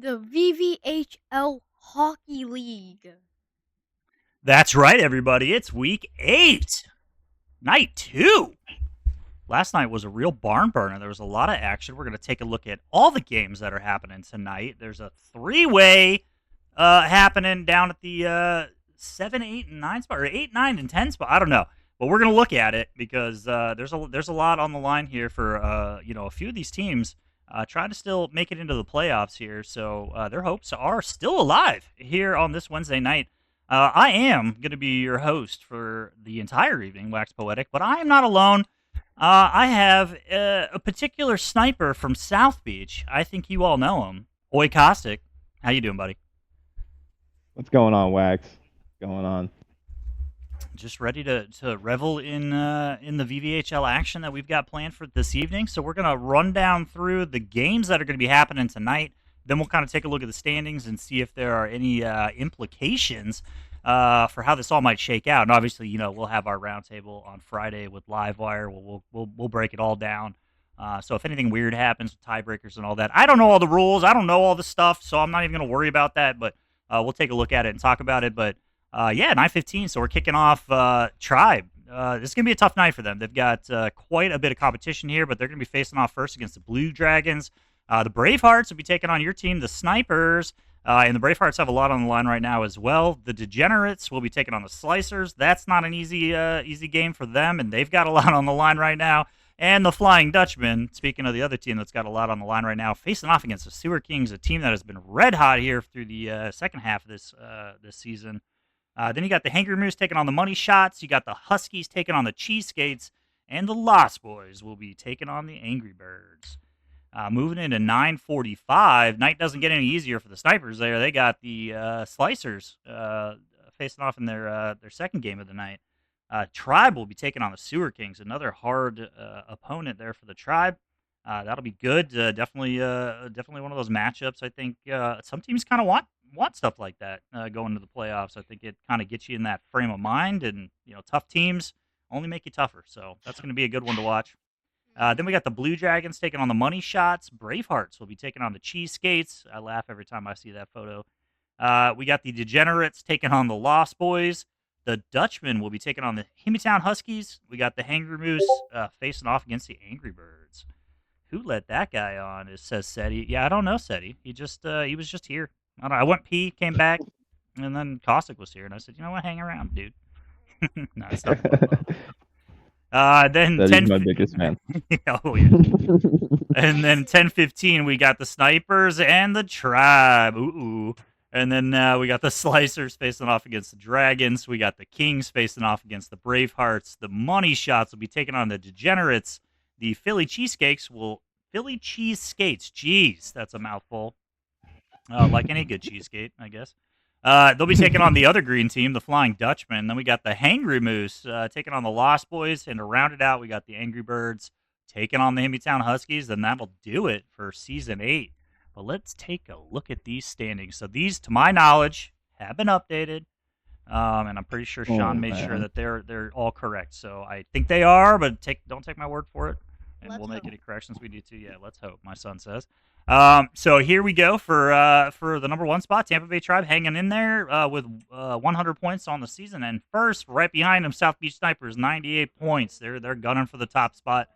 the VVHL Hockey League. That's right, everybody. It's week 8, night 2. Last night was a real barn burner. There was a lot of action. We're going to take a look at all the games that are happening tonight. There's a three-way happening down at the 7, 8, and 9 spot, or 8, 9, and 10 spot. I don't know. But we're going to look at it because there's a lot on the line here for a few of these teams trying to still make it into the playoffs here. So their hopes are still alive here on this Wednesday night. I am going to be your host for the entire evening, Wax Poetic, but I am not alone. I have a particular sniper from South Beach. I think you all know him. Oi Kostic. How you doing, buddy? What's going on, Wax? What's going on? Just ready to revel in the VVHL action that we've got planned for this evening. So we're gonna run down through the games that are going to be happening tonight. Then we'll kind of take a look at the standings and see if there are any implications for how this all might shake out. And obviously, we'll have our roundtable on Friday with Livewire. We'll break it all down. So if anything weird happens with tiebreakers and all that, I don't know all the rules. I don't know all the stuff, so I'm not even going to worry about that. But we'll take a look at it and talk about it. But yeah, 9:15. So we're kicking off Tribe. This is going to be a tough night for them. They've got quite a bit of competition here, but they're going to be facing off first against the Blue Dragons. The Bravehearts will be taking on your team, the Snipers. And the Bravehearts have a lot on the line right now as well. The Degenerates will be taking on the Slicers. That's not an easy game for them, and they've got a lot on the line right now. And the Flying Dutchman, speaking of the other team that's got a lot on the line right now, facing off against the Sewer Kings, a team that has been red hot here through the second half of this season. Then you got the Hangry Moose taking on the Money Shots. You got the Huskies taking on the Cheeseskates. And the Lost Boys will be taking on the Angry Birds. Moving into 9:45, night doesn't get any easier for the Snipers there. They got the Slicers facing off in their second game of the night. Tribe will be taking on the Sewer Kings, another hard opponent there for the Tribe. That'll be good. Definitely one of those matchups. I think some teams kind of want stuff like that going to the playoffs. I think it kind of gets you in that frame of mind, and tough teams only make you tougher. So that's going to be a good one to watch. Then we got the Blue Dragons taking on the Money Shots. Bravehearts will be taking on the Cheeseskates. I laugh every time I see that photo. We got the Degenerates taking on the Lost Boys. The Dutchmen will be taking on the Himmytown Huskies. We got the Hangry Moose facing off against the Angry Birds. Who let that guy on? It says Seti. Yeah, I don't know Seti. He was just here. I went pee, came back, and then Cossack was here, and I said, you know what, hang around, dude. No, it's not. Then That is my biggest fan. Oh yeah. And then 10:15, we got the Snipers and the Tribe. Ooh. And then we got the Slicers facing off against the Dragons. We got the Kings facing off against the Bravehearts. The Money Shots will be taking on the Degenerates. The Philly Cheeseskates. Jeez, that's a mouthful. Like any good cheesecake, I guess. They'll be taking on the other green team, the Flying Dutchman. Then we got the Hangry Moose taking on the Lost Boys. And to round it out, we got the Angry Birds taking on the Himmytown Huskies. And that'll do it for Season 8. But let's take a look at these standings. So these, to my knowledge, have been updated. And I'm pretty sure Sean made sure that they're all correct. So I think they are, but don't take my word for it. And we'll make any corrections we need to. Yeah, let's hope, my son says. So here we go for the number 1 spot. Tampa Bay Tribe hanging in there with 100 points on the season, and first, right behind them, South Beach Snipers, 98 points. They're gunning for the top spot.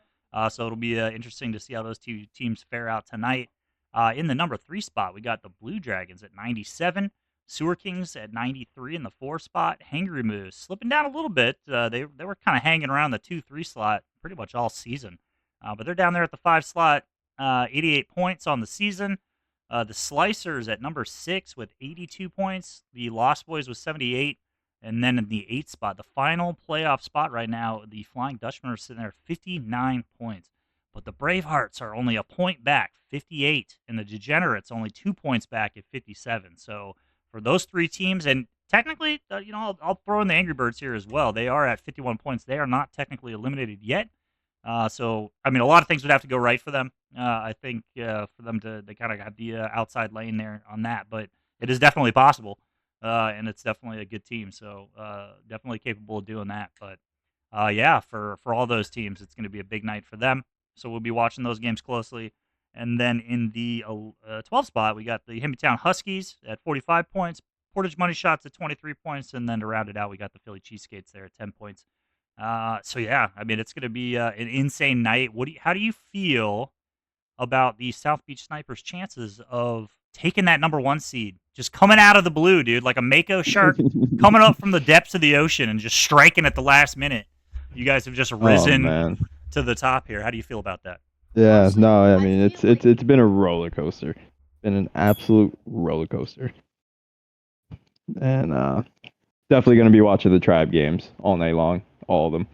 So it'll be interesting to see how those two teams fare out tonight. In the number 3 spot, we got the Blue Dragons at 97, Sewer Kings at 93 in the 4 spot. Hangry Moose slipping down a little bit. They were kind of hanging around the 2-3 slot pretty much all season, but they're down there at the 5 slot. 88 points on the season. The Slicers at number 6 with 82 points. The Lost Boys with 78. And then in the 8th spot, the final playoff spot right now, the Flying Dutchmen are sitting there at 59 points. But the Bravehearts are only a point back, 58. And the Degenerates only 2 points back at 57. So for those three teams, and technically, I'll throw in the Angry Birds here as well. They are at 51 points. They are not technically eliminated yet. So, I mean, a lot of things would have to go right for them. I think for them they kind of have the outside lane there on that, but it is definitely possible, and it's definitely a good team. So, definitely capable of doing that. But yeah, for all those teams, it's going to be a big night for them. So we'll be watching those games closely. And then in the 12th spot, we got the Hemptown Huskies at 45 points, Portage Money Shots at 23 points, and then to round it out, we got the Philly Cheesesteaks there at 10 points. So yeah, I mean, it's going to be an insane night. How do you feel about the South Beach Snipers' chances of taking that number 1 seed, just coming out of the blue, dude, like a mako shark coming up from the depths of the ocean and just striking at the last minute? You guys have just Oh risen man. to the top here. How do you feel about that? Yeah, Honestly, no, I I mean feel it's like it's been a roller coaster. Been an absolute roller coaster. And definitely gonna be watching the Tribe games all night long, all of them.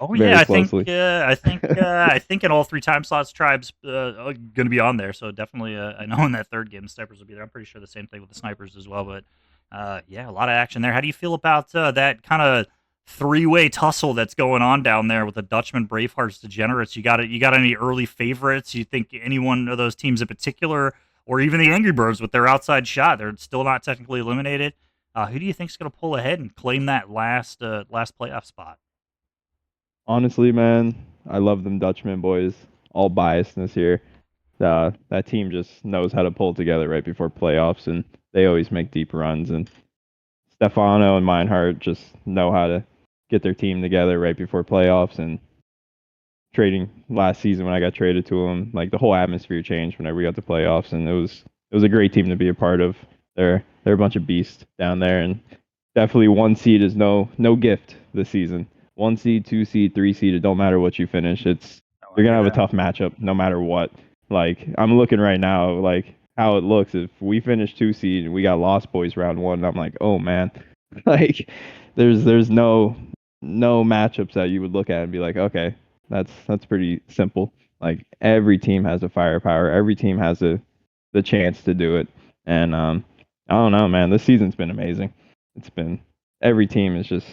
Oh yeah, Very I think closely. I think in all 3 time slots, Tribes are going to be on there. So definitely, I know in that third game, the Snipers will be there. I'm pretty sure the same thing with the Snipers as well. But yeah, a lot of action there. How do you feel about that kind of 3-way tussle that's going on down there with the Dutchman, Bravehearts, Degenerates? You got it? You got any early favorites? You think any one of those teams in particular, or even the Angry Birds with their outside shot? They're still not technically eliminated. Who do you think is going to pull ahead and claim that last playoff spot? Honestly, man, I love them Dutchman boys. All biasness here. That team just knows how to pull together right before playoffs, and they always make deep runs. And Stefano and Meinhardt just know how to get their team together right before playoffs. And trading last season when I got traded to them, like the whole atmosphere changed whenever we got to playoffs, and it was a great team to be a part of. They're a bunch of beasts down there, and definitely 1 seed is no gift this season. 1 seed, 2 seed, 3 seed, it don't matter what you finish. You're gonna have a tough matchup no matter what. Like I'm looking right now, like how it looks. If we finish 2 seed and we got Lost Boys round 1, I'm like, oh man, like there's no matchups that you would look at and be like, okay, that's pretty simple. Like every team has a firepower. Every team has the chance to do it. And I don't know, man. This season's been amazing. It's been every team is just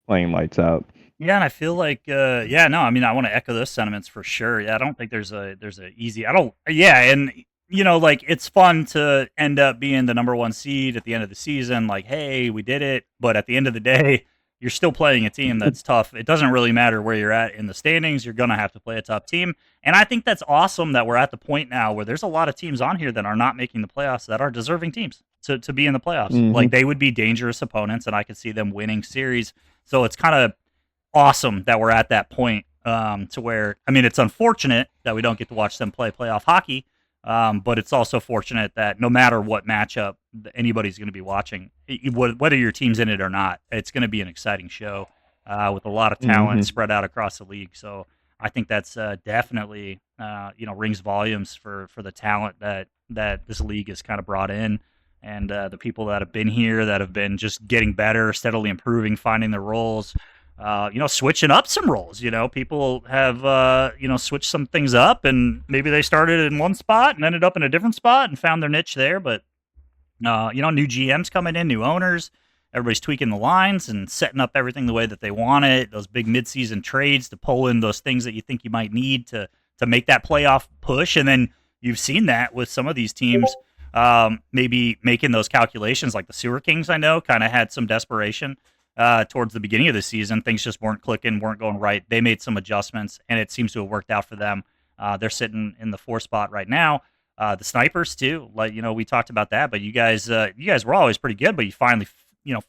playing lights out. Yeah, and I feel like, yeah, no, I mean, I want to echo those sentiments for sure. Yeah, I don't think there's a easy. I don't. Yeah, and like it's fun to end up being the number 1 seed at the end of the season. Like, hey, we did it. But at the end of the day, you're still playing a team that's tough. It doesn't really matter where you're at in the standings. You're gonna have to play a tough team, and I think that's awesome that we're at the point now where there's a lot of teams on here that are not making the playoffs that are deserving teams to be in the playoffs. Like Hmm. they would be dangerous opponents, and I could see them winning series. So it's kind of awesome that we're at that point to where I mean it's unfortunate that we don't get to watch them play playoff hockey, but it's also fortunate that no matter what matchup anybody's going to be watching, whether your team's in it or not, it's going to be an exciting show with a lot of talent Hmm. spread out across the league. So I think that's definitely rings volumes for the talent that this league has kind of brought in. And the people that have been here that have been just getting better, steadily improving, finding their roles, switching up some roles. People have, switched some things up, and maybe they started in one spot and ended up in a different spot and found their niche there. But, new GMs coming in, new owners, everybody's tweaking the lines and setting up everything the way that they want it. Those big midseason trades to pull in those things that you think you might need to make that playoff push. And then you've seen that with some of these teams, maybe making those calculations, like the Sewer Kings, I know, kind of had some desperation towards the beginning of the season. Things just weren't clicking, weren't going right. They made some adjustments, and it seems to have worked out for them. They're sitting in the 4 spot right now. The Snipers too, like we talked about that, but you guys were always pretty good, but you finally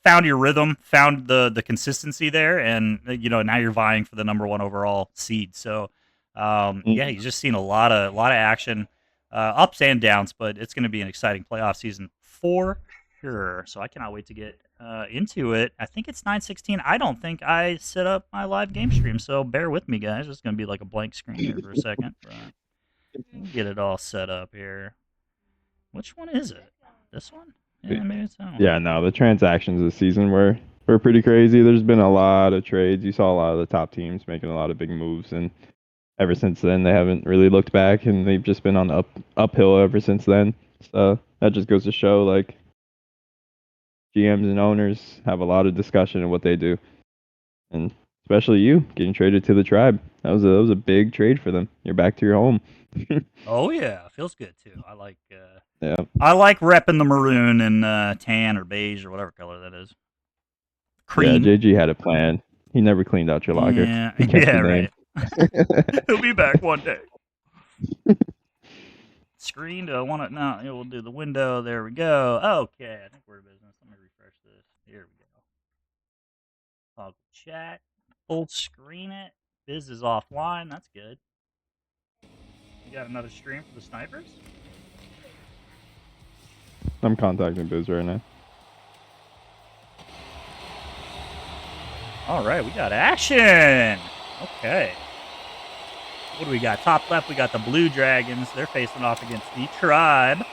found your rhythm, found the consistency there, and now you're vying for the number 1 overall seed. So yeah, you've just seen a lot of action, ups and downs, but it's going to be an exciting playoff season for sure. So I cannot wait to get into it. I think it's 9:16. I don't think I set up my live game stream, so bear with me, guys. It's going to be like a blank screen here for a second. But we'll get it all set up here. Which one is it? This one? Yeah, maybe it's that one. Yeah, no, the transactions this season were pretty crazy. There's been a lot of trades. You saw a lot of the top teams making a lot of big moves, and ever since then they haven't really looked back, and they've just been on the uphill ever since then. So that just goes to show, like, GMs and owners have a lot of discussion in what they do, and especially you getting traded to the Tribe. That was a big trade for them. You're back to your home. Oh yeah, feels good too. Yeah, I like repping the maroon and tan or beige or whatever color that is. yeah. Cream. JG had a plan. He never cleaned out your locker. Yeah, He kept yeah, your name. right. He'll be back one day. screen. Do I want it? No, we'll do the window. There we go. Okay, I think we're in business. Let me refresh this. Here we go. Toggle chat. Full screen it. Biz is offline. That's good. You got another stream for the snipers? I'm contacting Biz right now. All right, we got action. Okay. What do we got? Top left, we got the Blue Dragons. They're facing off against the Tribe.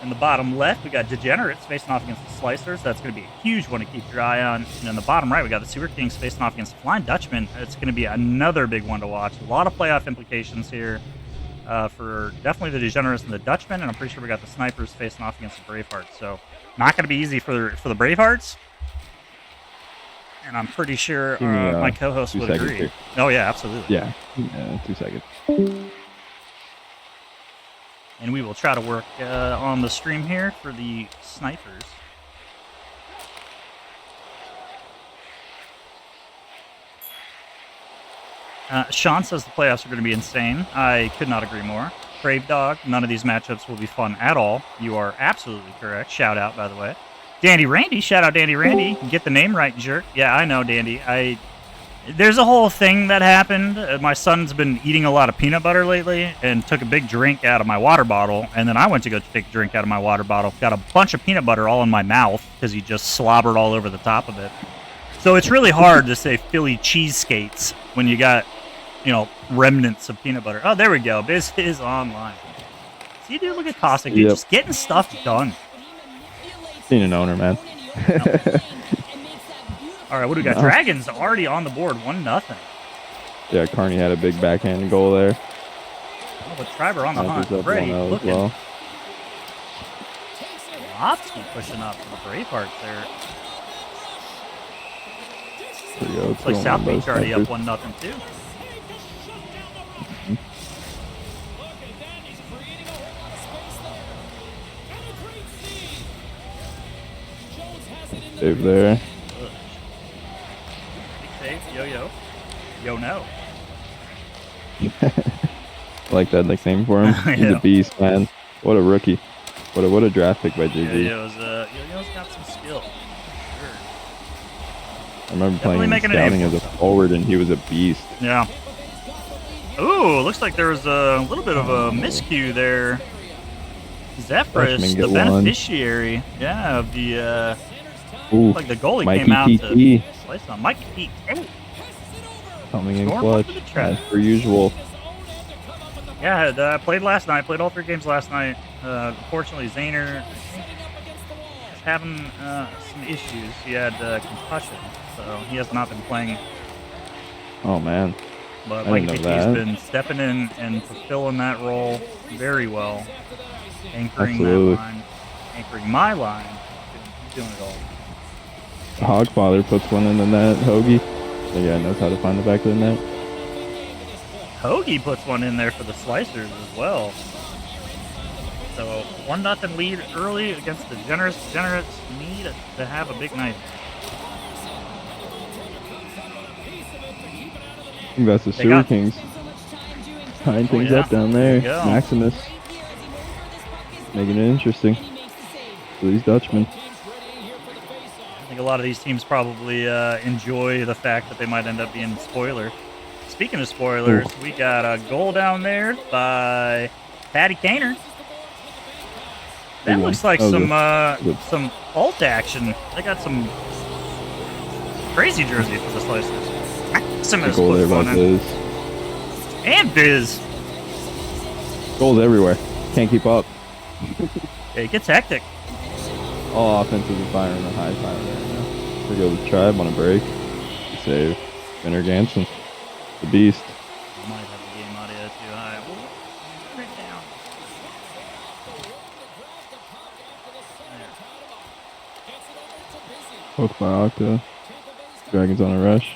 In the bottom left, we got Degenerates facing off against the Slicers. That's going to be a huge one to keep your eye on. And in the bottom right, we got the Sewer Kings facing off against the Flying Dutchman. It's going to be another big one to watch. A lot of playoff implications here for definitely the Degenerates and the Dutchmen. And I'm pretty sure we got the Snipers facing off against the Bravehearts. So not going to be easy for the Bravehearts. And I'm pretty sure my co-host would agree. Here. Oh, yeah, absolutely. Yeah, 2 seconds. And we will try to work on the stream here for the snipers. Sean says the playoffs are going to be insane. I could not agree more. Brave Dog, none of these matchups will be fun at all. You are absolutely correct. Shout out, by the way. Dandy Randy, shout out Dandy Randy. Get the name right, jerk. Yeah, I know, Dandy. There's a whole thing that happened. My son's been eating a lot of peanut butter lately and took a big drink out of my water bottle. And then I went to go take a drink out of my water bottle. Got a bunch of peanut butter all in my mouth because he just slobbered all over the top of it. So it's really hard to say Philly cheesesteaks when you got, remnants of peanut butter. Oh, there we go. Biz is online. See, dude, look at Cossack. Dude, just getting stuff done. Being an owner, man. All right, what do we got? Dragons already on the board, 1-0. Yeah, Carney had a big backhand goal there. Oh, but Triber on the hunt. Great looking. Well. Lopsky pushing up for the Bravehearts there. There we go. Looks like South Beach already up 1-0 too. Save there. Big save, yo-yo. Yo-no. I like that nickname for him. He's a beast, man. What a rookie. What a draft pick by JG. Yo-yo's got some skill. Sure. I remember playing scouting as a forward, and he was a beast. Yeah. Ooh, looks like there was a little bit of a miscue there. Zephyrus, the beneficiary, of the... Ooh, like the goalie Mikey came out PT. to place on Mikey Pete. Hey. Coming in clutch, as per usual. Yeah, I played last night. Played all 3 games last night. Unfortunately, Zayner is having some issues. He had concussion, so he has not been playing. Oh, man. But Mikey PT's been stepping in and fulfilling that role very well. Anchoring that line. Anchoring my line. He's doing it all. Hogfather puts one in the net. Hoagie. So yeah, knows how to find the back of the net. Hoagie puts one in there for the Slicers as well. So 1-0 lead early against the Degenerates. Degenerates need to have a big night. I think that's the Sewer Kings. Tying things up down there. Maximus. Making it interesting for these Dutchmen. I think a lot of these teams probably enjoy the fact that they might end up being spoiler. Speaking of spoilers, we got a goal down there by Patty Kaner. That looks like some alt action. They got some crazy jersey for the Slicers. Maximus puts one in. And Biz. Goals everywhere. Can't keep up. It gets hectic. All offensive and firing on high fire right now. Here goes the Tribe on a break. Save. Vinner Ganson. The beast. I might have the game audio too high. We'll turn it down. Poke by Octa. Dragons on a rush.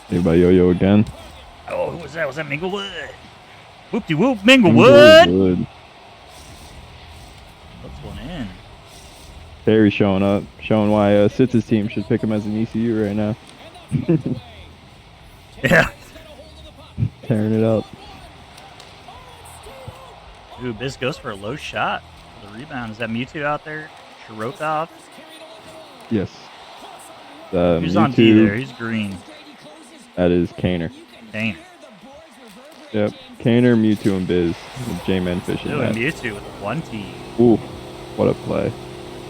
Saved by Yo-Yo again. Oh, who was that? Was that Minglewood? Whoop-de-whoop, Minglewood! Puts one in. Terry showing up, showing why Sitz's team should pick him as an ECU right now. Yeah. tearing it up. Ooh, Biz goes for a low shot for the rebound. Is that Mewtwo out there? Shirokov? Yes. Who's on D there? He's green. That is Kaner. Dang. Yep. Kaner, Mewtwo, and Biz. With J-Man fishing Ooh, that. and Mewtwo with one T. Ooh, what a play.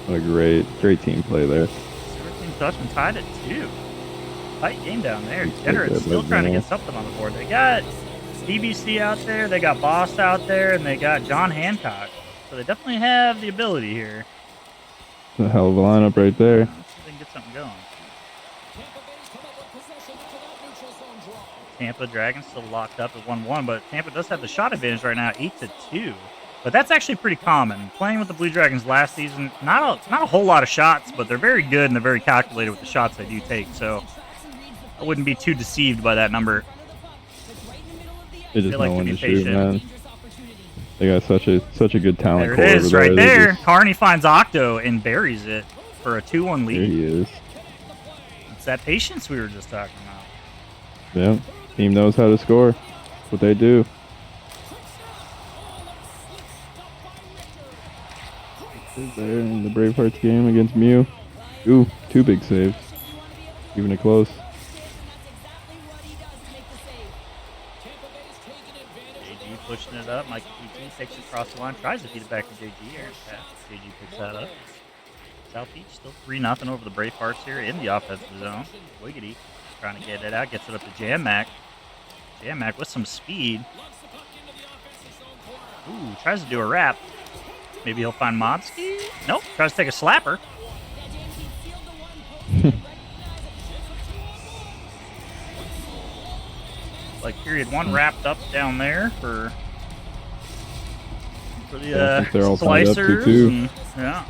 What a great team play there. Team Dutchman tied at 2. Tight game down there. Good Degenerate's still trying to get something on the board. They got BBC out there, they got Boss out there, and they got John Hancock. So they definitely have the ability here. It's a hell of a lineup right there. Let's see if they can get something going. Tampa Dragons still locked up at 1-1, but Tampa does have the shot advantage right now, 8-2. But that's actually pretty common. Playing with the Blue Dragons last season, not a whole lot of shots, but they're very good and they're very calculated with the shots they do take. So I wouldn't be too deceived by that number. They just like know to when be to shoot, patient. man. They got such a good talent. There it is, right there. Just, Carney finds Octo and buries it for a 2-1 there lead. he is. It's that patience we were just talking about. Yeah. Team knows how to score. That's what they do. There in the Bravehearts game against Mew. Ooh, 2 big saves. Keeping it close. JG pushing it up. Mike PT takes it across the line, tries to feed it back to JG. JG picks that up. South Beach still 3-0 over the Bravehearts here in the offensive zone. Wiggity trying to get it out, gets it up to Jam Mac. Jam Mac with some speed. Ooh, tries to do a wrap. Maybe he'll find Mobski. Nope, tries to take a slapper. Like period 1 wrapped up down there for the they're all tied up slicers. 2-2. And, yeah.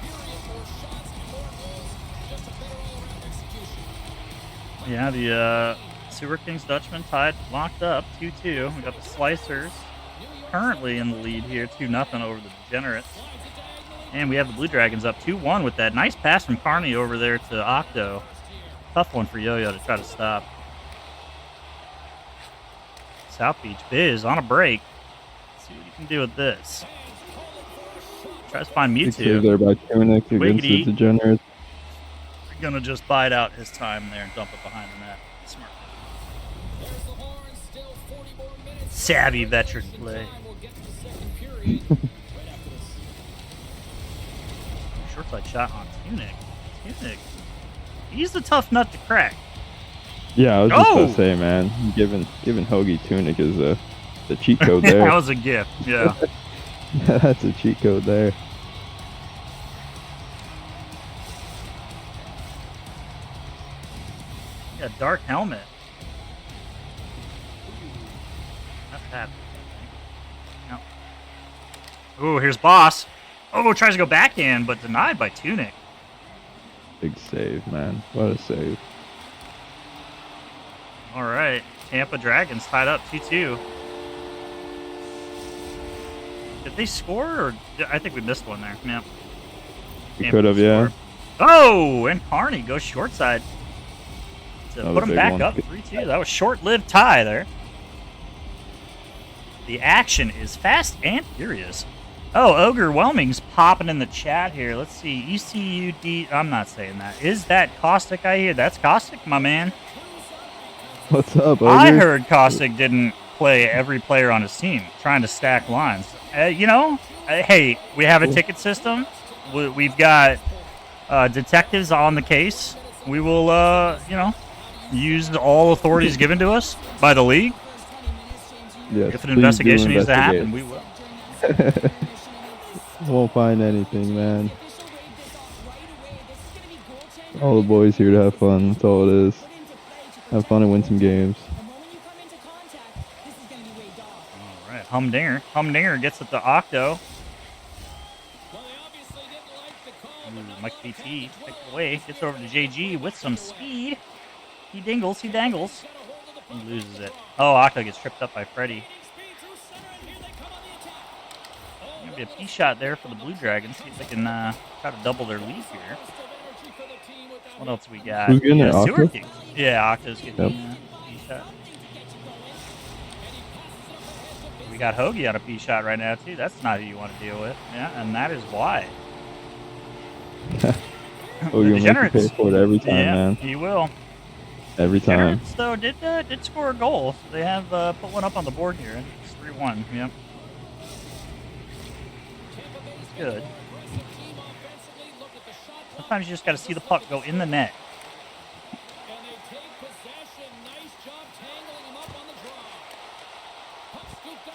Yeah, the Sewer Kings Dutchman tied, locked up 2-2. We got the Slicers currently in the lead here, 2-0 over the Degenerates. And we have the Blue Dragons up 2-1 with that nice pass from Carney over there to Octo. Tough one for Yo-Yo to try to stop. South Beach Biz on a break. Let's see what he can do with this. Tries to find Big Mewtwo. save there by Tunic against Wiggity. the Degenerates. Gonna just bide out his time there and dump it behind the net. Smart. Savvy veteran play. Short side shot on Tunic. Tunic. He's a tough nut to crack. Yeah, I was just Oh! gonna say, man, giving Hoagie Tunic is the cheat code there. That was a gift, yeah. That's a cheat code there. Yeah, dark helmet. That's bad. No. Ooh, here's Boss. Oh, tries to go backhand, but denied by Tunic. Big save, man. What a save. All right, Tampa Dragons tied up 2-2. Did they score, or I think we missed one there. Yeah. We Tampa could have, yeah. scored. Oh, and Carney goes short side to That was put a him big back one. up 3-2. That was short-lived tie there. The action is fast and furious. Oh, Ogre Whelming's popping in the chat here. Let's see. ECUD. I'm not saying that. Is that Caustic I hear? That's Caustic, my man. What's up, Ogre? I heard Caustic didn't play every player on his team, trying to stack lines. Hey, we have a ticket system. We've got detectives on the case. We will, use all authorities given to us by the league. Yes, If an please investigation do needs to happen, investigate. we will. Won't find anything, man. All the boys here to have fun. That's all it is. Have fun and win some games. All right, Humdinger. Humdinger gets it to Octo. Ooh, Mike BT takes it away. Gets over to JG with some speed. He dingles. He dangles. He loses it. Oh, Octo gets tripped up by Freddy. Gonna be a P shot there for the Blue Dragons. See if they can try to double their lead here. What else we got? Who's getting it, Sewer Octo? Kings. Yeah, Octo's getting Yep. P shot. We got Hoagie on a P shot right now too. That's not who you want to deal with. Yeah, and that is why. Oh, The you'll make you pay Degenerates. for it every time, Yeah, man. he will. Every time. Degenerates though did score a goal. So they have put one up on the board here. I think it's 3-1. Yep. It's good. Sometimes you just got to see the puck go in the net.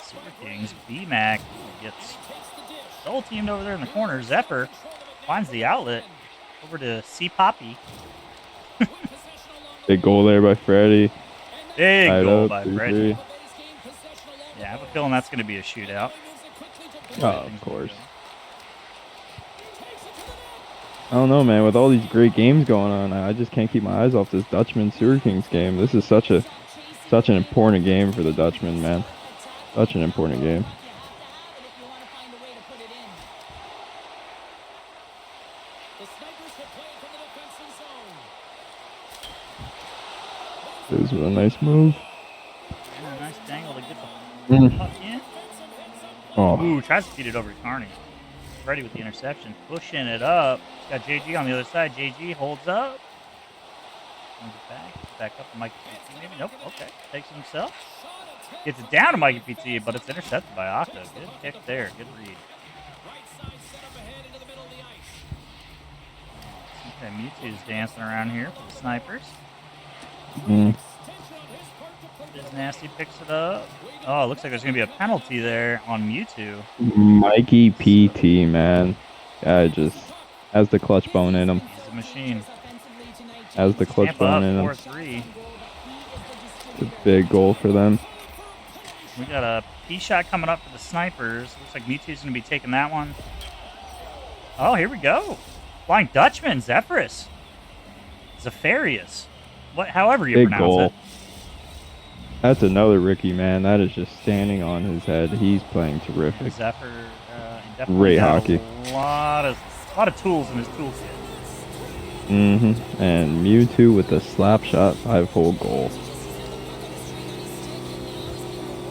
Super Kings, B-Mac gets double teamed over there in the corner. Zephyr finds the outlet over to C Poppy. Big goal there by Freddie. Big Tied goal up, by 3-3. Freddie. Yeah, I have a feeling that's going to be a shootout. Oh, of course. I don't know, man. With all these great games going on, I just can't keep my eyes off this Dutchman Sewer Kings game. This is such an important game for the Dutchmen, man. Such an important game. This was a nice move. Yeah, nice dangle to get the puck in. Oh, Ooh, tries to feed it over to Carney. Ready with the interception. Pushing it up. Got JG on the other side. JG holds up. Brings it back. Back up to Mikey PT. Maybe. Nope. Okay. Takes it himself. Gets it down to Mikey PT, but it's intercepted by Octo. Good kick there. Good read. Okay, Mewtwo's dancing around here for the snipers. Is Nasty picks it up. Oh, it looks like there's going to be a penalty there on Mewtwo. Mikey PT, man. Yeah, just has the clutch bone in him. He's a machine. Has the clutch Tampa bone in him. 4-3. It's a big goal for them. We got a P shot coming up for the snipers. Looks like Mewtwo's going to be taking that one. Oh, here we go. Flying Dutchman, Zephyrus. Zephyrius. However you Big pronounce goal. it. That's another Ricky, man. That is just standing on his head. He's playing terrific. Zephyr definitely Great got hockey. A lot of tools in his toolkit. And Mewtwo with the slap shot 5-hole goal.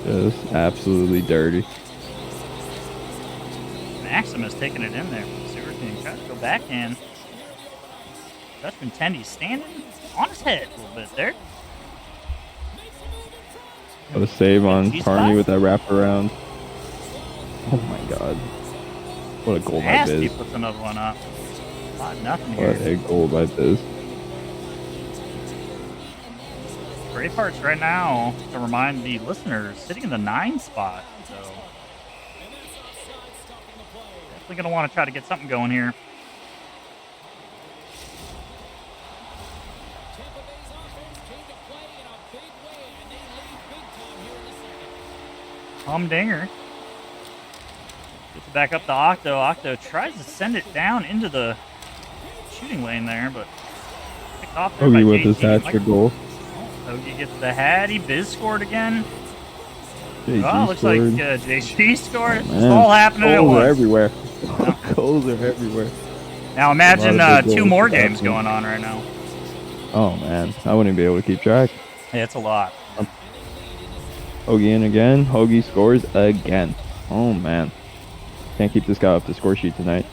Just absolutely dirty. Maximus taking it in there. Sewer King tries to go backhand. Dutchman Tendy standing on his head a little bit there. Got a save on He's Carney fine. with that wraparound. Oh my god. What a goal by Nasty Biz. puts another one up. 5-0 What here. a goal by Biz. Bravehearts right now, to remind the listeners, sitting in the 9 spot. So definitely going to want to try to get something going here. Humdinger. Gets it back up to Octo. Octo tries to send it down into the shooting lane there, but picked off there by Hoagie with JG. his hat-trick goal. Hoagie gets the Hattie. Biz scored again. JG Looks scored. like JG scored. It's Man, all happening at goals are once. everywhere. Goals are everywhere. Now imagine A lot of big 2 goals more for games Dutchman. going on right now. Oh man, I wouldn't be able to keep track. Yeah, it's a lot. Hoagie in again. Hoagie scores again. Oh man, can't keep this guy off the score sheet tonight.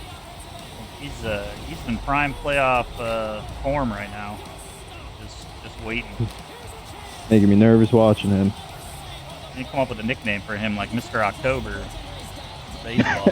He's in prime playoff form right now. Just waiting. Making me nervous watching him. They come up with a nickname for him, like Mr. October. Baseball.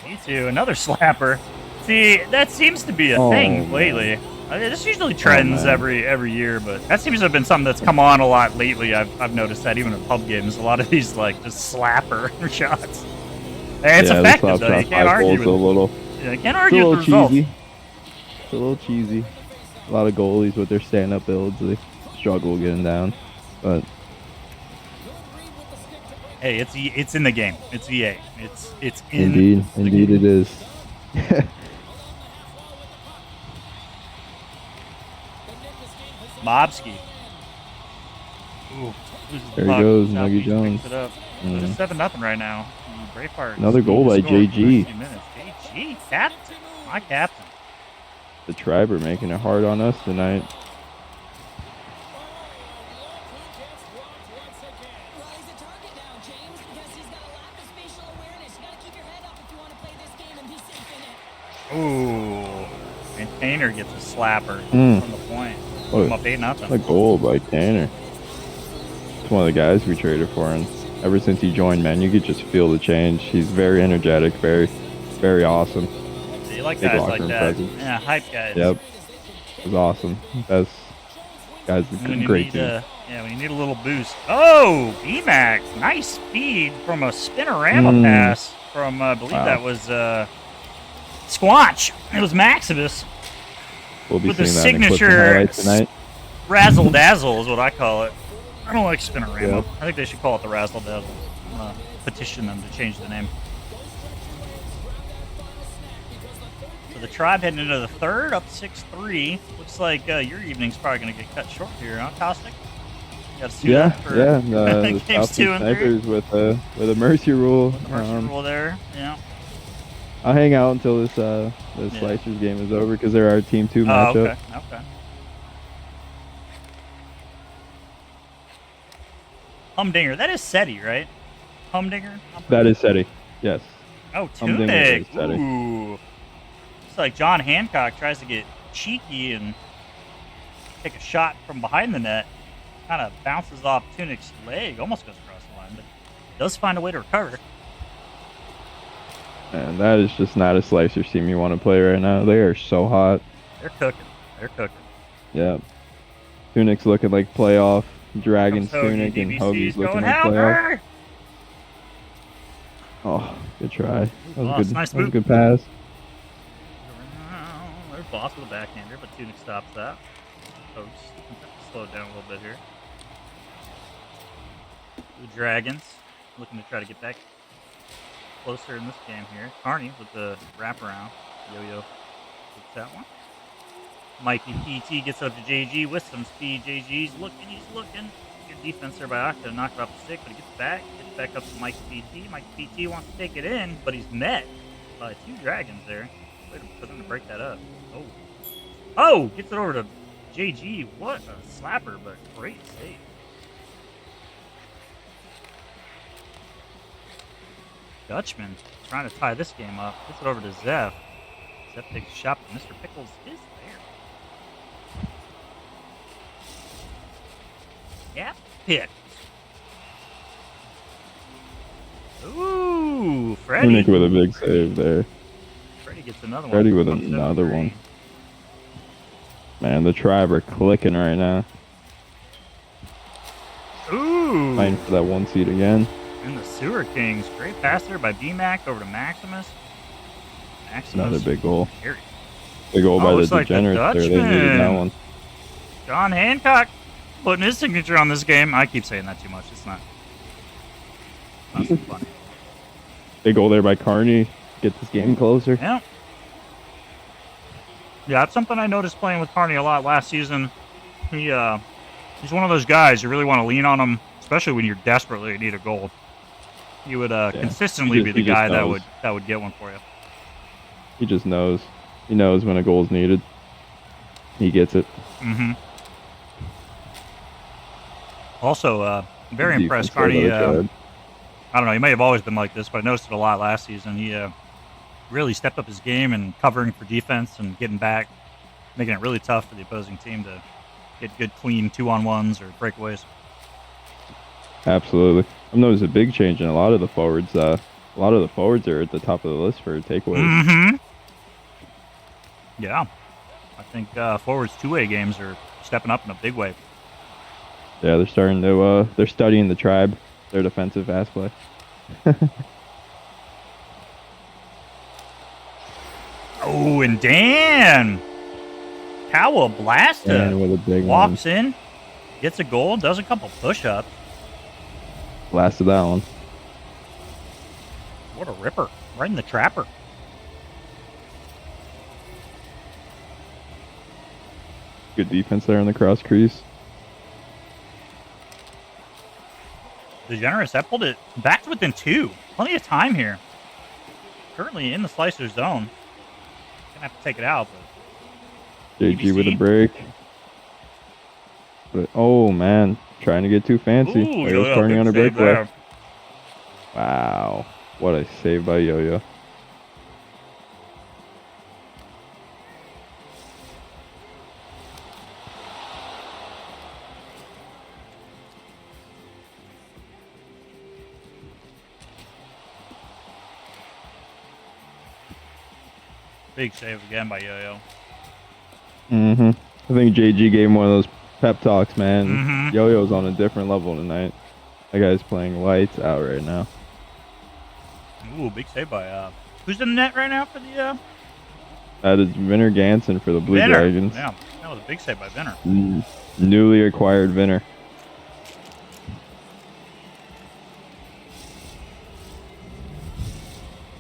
Me too. Another slapper. See, that seems to be a thing lately. This usually trends every year, but that seems to have been something that's come on a lot lately. I've noticed that even in pub games, a lot of these like just slapper shots. And it's effective though. You can't argue with a little. Yeah, you can't argue with the results. Cheesy. It's a little cheesy. A lot of goalies with their stand-up builds, they struggle getting down, but hey, it's in the game. It's VA. It's in. Indeed it is. Mobski. Ooh, loses the There he puck. goes, Nuggy Southeast Jones. picks it up. So it is 7-0 right now. Bravehearts Another goal need to by score in the JG. first few minutes. JG, captain. My captain. The Tribe are making it hard on us tonight. Ooh. And Tainer gets a slapper Mm. from the point. What I'm up 8-0. a goal by Tanner. It's one of the guys we traded for, and ever since he joined, man, you could just feel the change. He's very energetic, very awesome. You like Big guys locker like room that. presence. Yeah, hype guys. Yep, it was awesome. Best guys, When you great need team. when you need a little boost. Oh, BMAC, nice speed from a spinorama pass from I believe that was Squanch. It was Maximus We'll be with the seeing that in clips and signature highlights tonight. razzle dazzle is what I call it. I don't like spinorama. Yep. I think they should call it the razzle dazzle. I'm gonna petition them to change the name. So the Tribe heading into the third, up 6-3. Looks like your evening's probably going to get cut short here, huh, Caustic? You got to suit up for The games 2 and 3. Snipers with a mercy rule. With the mercy rule there, yeah. I'll hang out until this Slicers game is over because they're our Team 2 matchup. Okay. Humdinger, that is SETI, right? Humdinger? That is SETI, yes. Oh, Humdinger Tunic. is SETI. Ooh. It's like John Hancock tries to get cheeky and take a shot from behind the net. Kind of bounces off Tunic's leg, almost goes across the line, but does find a way to recover. And that is just not a Slicers team you want to play right now. They are so hot. They're cooking. Yeah. Tunic's looking like playoff. Dragons Hoagie, Tunic and DBC's Hoagie's looking going like playoff. Halber! Oh, good try. That was, Boss, good. nice That was a move. good pass. There's Boss with a backhander, but Tunic stops that. Folks, slow it down a little bit here. The Dragons looking to try to get back closer in this game here. Carney with the wraparound. Yo-Yo takes that one. Mikey PT gets up to JG with some speed. JG's looking, he's looking. Good defense there by Octa. Knocked it off the stick, but he gets back up to Mikey PT. Mikey PT wants to take it in, but he's met by 2 Dragons there. Wait for them to break that up. Oh, gets it over to JG. What a slapper, but great save. Dutchman trying to tie this game up. Gets it over to Zev. Zev takes a shot, but Mr. Pickles is there. Gap picked. Ooh, Freddie. Tunic with a big save there. Freddie gets another one. Freddie with another one. Man, the Tribe are clicking right now. Ooh. Fighting for that 1 seed again. And the Sewer Kings. Great pass there by BMAC over to Maximus. Another big goal. Scary. Big goal by the it's like the Degenerates there. They needed that one. John Hancock putting his signature on this game. I keep saying that too much. It's not so funny. Big goal there by Carney. Get this game closer. Yeah. Yeah, that's something I noticed playing with Carney a lot last season. He's one of those guys you really want to lean on him, especially when you're desperately in need a goal. He would consistently be the guy that would get one for you. He just knows. He knows when a goal is needed. He gets it. Mm-hmm. Also, very impressed, Carney. I don't know. He may have always been like this, but I noticed it a lot last season. He really stepped up his game and covering for defense and getting back, making it really tough for the opposing team to get good, clean 2-on-1s or breakaways. Absolutely. I've noticed a big change in a lot of the forwards. A lot of the forwards are at the top of the list for takeaways. Mm-hmm. Yeah. I think forwards 2-way games are stepping up in a big way. Yeah, they're starting to. They're studying the Tribe, their defensive fast play. Oh, and Dan Kawablasta Dan with a big walks in, gets a goal, does a couple push-ups. Blasted that one. What a ripper. Right in the trapper. Good defense there in the cross crease. Degenerates, that pulled it back to within 2. Plenty of time here. Currently in the slicer zone. Gonna have to take it out, but JG with a BBC? break. But oh man, trying to get too fancy. Ooh, There goes Yo-Yo, Carney big on a save breakaway. there. Wow, what a save by Yo-Yo. Big save again by Yo-Yo. I think JG gave him one of those pep talks, man. Mhm. Yo-Yo's on a different level tonight. That guy's playing lights out right now. Ooh, big save by who's in the net right now for the That is Vinner Ganson for the Blue Vinner. Dragons. Yeah, that was a big save by Vinner. Newly acquired Vinner.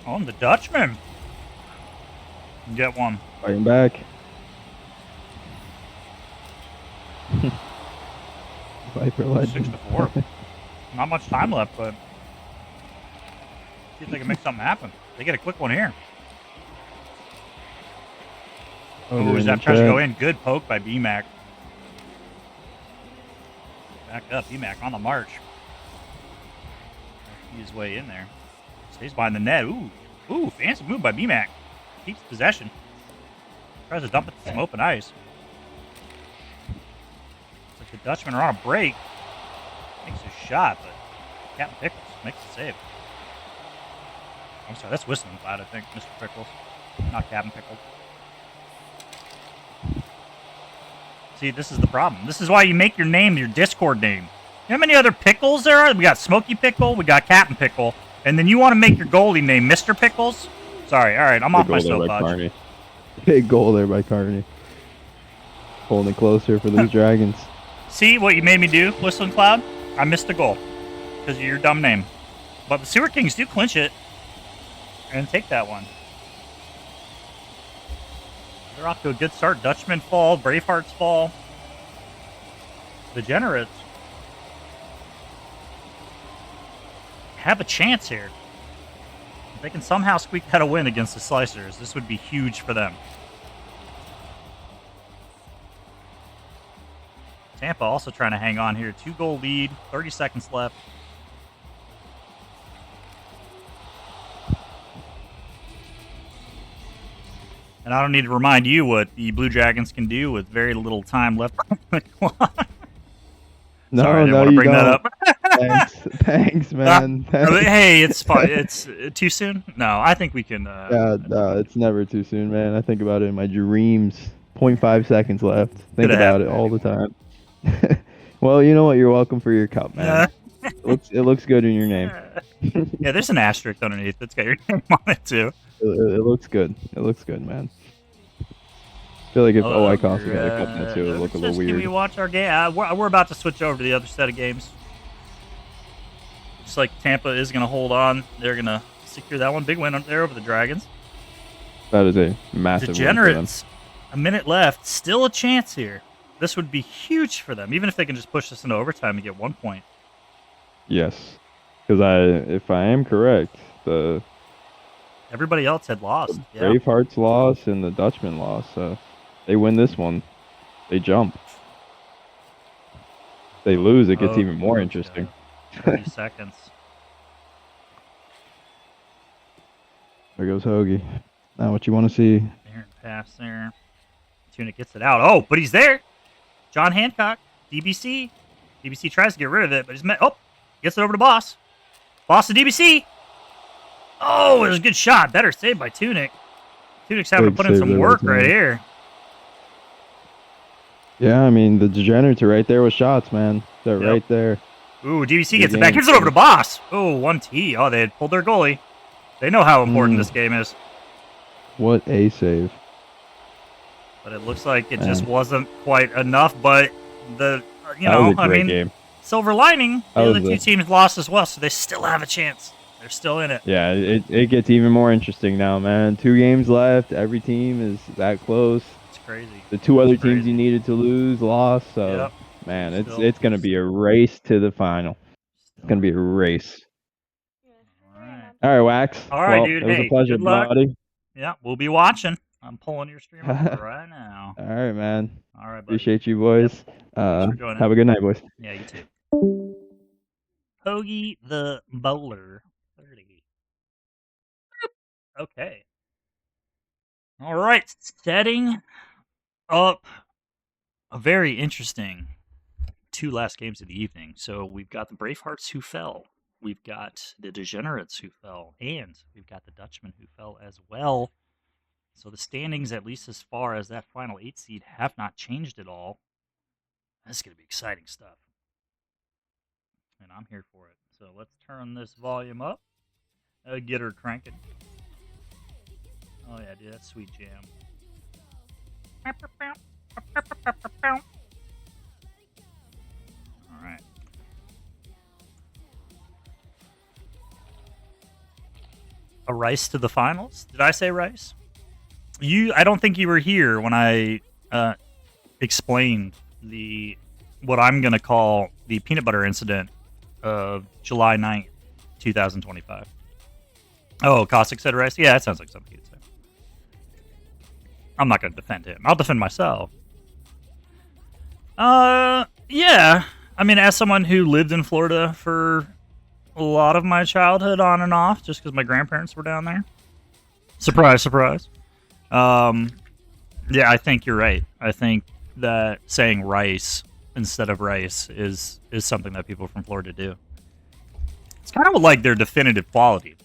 Oh, and the Dutchman. Get one. Fighting back. Viper legend. 6-4. Not much time left, but see if they can make something happen. They get a quick one here. Oh, is that tries to go in? Good poke by BMAC. Back up, BMAC on the march. His way in there. Stays behind the net. Ooh, fancy move by BMAC. Keeps possession. Tries to dump it to some open ice. Looks like the Dutchmen are on a break. Makes a shot, but Captain Pickles makes the save. I'm sorry, that's Whistling Cloud, I think, Mr. Pickles. Not Captain Pickles. See, this is the problem. This is why you make your name your Discord name. You know how many other Pickles there are? We got Smoky Pickle, we got Captain Pickle, and then you want to make your goalie name Mr. Pickles? Sorry, alright, I'm off my soapbox. Big goal there by Carney. Pulling it closer for these Dragons. See what you made me do, Whistling Cloud? I missed the goal because of your dumb name. But the Sewer Kings do clinch it and take that one. They're off to a good start. Dutchmen fall, Bravehearts fall. Degenerates have a chance here. If they can somehow squeak out a win against the Slicers, this would be huge for them. Tampa also trying to hang on here. 2-goal lead, 30 seconds left. And I don't need to remind you what the Blue Dragons can do with very little time left on the clock. No, Sorry, I didn't no, want to you bring don't. that up. Thanks, man. Thanks. Hey, it's fine. It's too soon? No, I think we can. Yeah, no, it's never too soon, man. I think about it in my dreams. 0.5 seconds left. Think about it all the time. Well, you know what? You're welcome for your cup, man. It looks good in your name. Yeah, there's an asterisk underneath. It's got your name on it, too. It looks good. It looks good, man. I feel like if OI Coffee got a cup now too, it would look a little weird. Can we watch our game? We're about to switch over to the other set of games. Just like Tampa is going to hold on. They're going to secure that one. Big win there over the Dragons. That is a massive Degenerates. A minute left. Still a chance here. This would be huge for them, even if they can just push this into overtime and get 1 point. Yes. Because if I am correct, the everybody else had lost. The Bravehearts lost and the Dutchman lost. So they win this one, they jump. If they lose, it gets even more interesting. 30 seconds. There goes Hoagie. Now what you want to see. Pass there. Tunic gets it out. Oh, but he's there. John Hancock, DBC. DBC tries to get rid of it, but he's met. Oh, gets it over to Boss. Boss to DBC. Oh, it was a good shot. Better save by Tunic. Tunic's having to put in some work right here. Yeah, I mean, the Degenerates are right there with shots, man. They're right there. Ooh, DBC gets it back. Gives it over to Boss. Oh, 1T. Oh, they had pulled their goalie. They know how important this game is. What a save. But it looks like it just wasn't quite enough. But game. Silver lining, the other two teams lost as well, so they still have a chance. They're still in it. Yeah, it gets even more interesting now, man. 2 games left. Every team is that close. It's crazy. The 2 other teams you needed to lose lost. So, man, it's going to be a race to the final. It's gonna be a race. All right. All right, Wax. All right, Well, dude. it was a Hey, pleasure, good luck. buddy. Yeah, we'll be watching. I'm pulling your stream up right now. All right, man. All right, buddy. Appreciate you, boys. Thanks for joining. Have a good night, boys. Yeah, you too. Hoagie the Bowler 30. Okay. All right, setting up a very interesting 2 last games of the evening. So we've got the Bravehearts who fell. We've got the Degenerates who fell, and we've got the Dutchmen who fell as well. So the standings, at least as far as that final 8 seed, have not changed at all. That's going to be exciting stuff. And I'm here for it. So let's turn this volume up. Get her cranking. Oh yeah, dude, that's sweet jam. Alright. A Rice to the finals? Did I say Rice? I don't think you were here when I explained what I'm gonna call the peanut butter incident of July 9th, 2025. Oh, Cossack said Rice? Yeah, that sounds like something he'd say. I'm not gonna defend him. I'll defend myself. Yeah. I mean, as someone who lived in Florida for a lot of my childhood on and off, just because my grandparents were down there. Surprise, surprise. Yeah, I think you're right. I think that saying rice instead of rice is something that people from Florida do. It's kind of like their definitive quality.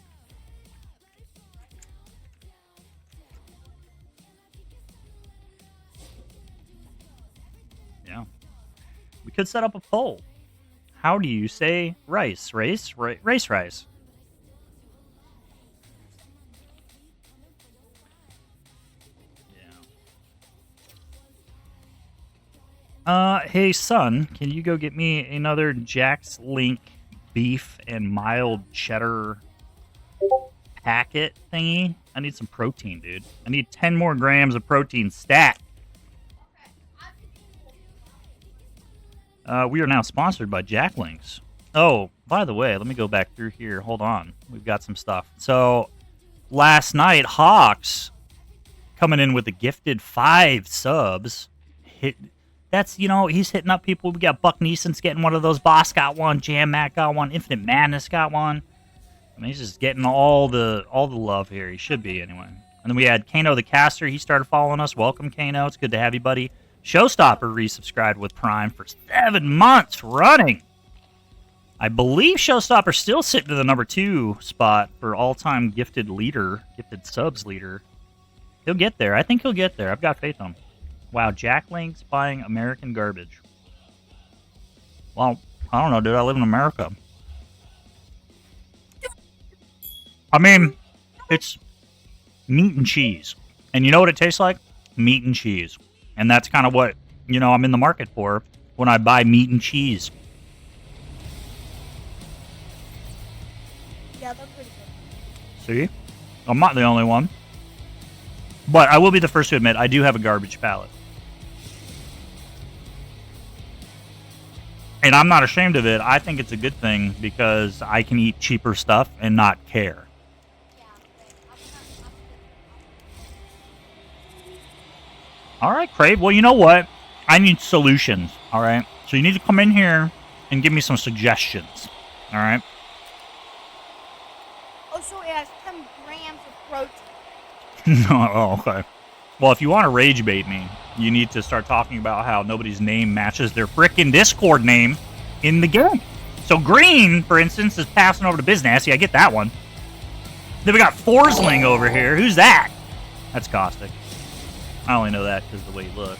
Yeah. We could set up a poll. How do you say rice? Race? Race rice. Hey son, can you go get me another Jack's Link beef and mild cheddar packet thingy? I need some protein, dude. I need 10 more grams of protein stat. We are now sponsored by Jack Links. Oh, by the way, let me go back through here. Hold on. We've got some stuff. So, last night, Hawks coming in with a gifted 5 subs. That's, he's hitting up people. We got Buck Neeson's getting one of those. Boss got one. Jam Matt got one. Infinite Madness got one. I mean, he's just getting all the love here. He should be, anyway. And then we had Kano the Caster. He started following us. Welcome, Kano. It's good to have you, buddy. Showstopper resubscribed with Prime for 7 months running. I believe Showstopper's still sitting in the number 2 spot for all-time gifted subs leader. He'll get there. I think he'll get there. I've got faith in him. Wow, Jack Link's buying American garbage. Well, I don't know, dude. I live in America. I mean, it's meat and cheese. And you know what it tastes like? Meat and cheese. And that's kind of what, I'm in the market for when I buy meat and cheese. Yeah, they're pretty See? good. I'm not the only one. But I will be the first to admit, I do have a garbage palate. And I'm not ashamed of it. I think it's a good thing because I can eat cheaper stuff and not care. All right, Crave. Well, you know what? I need solutions, all right? So you need to come in here and give me some suggestions, all right? Oh, so it has 10 grams of protein. Oh, okay. Well, if you want to rage bait me, you need to start talking about how nobody's name matches their frickin' Discord name in the game. So Green, for instance, is passing over to Biznasty. I get that one. Then we got Forsling over here. Who's that? That's Caustic. I only know that because of the way he looks.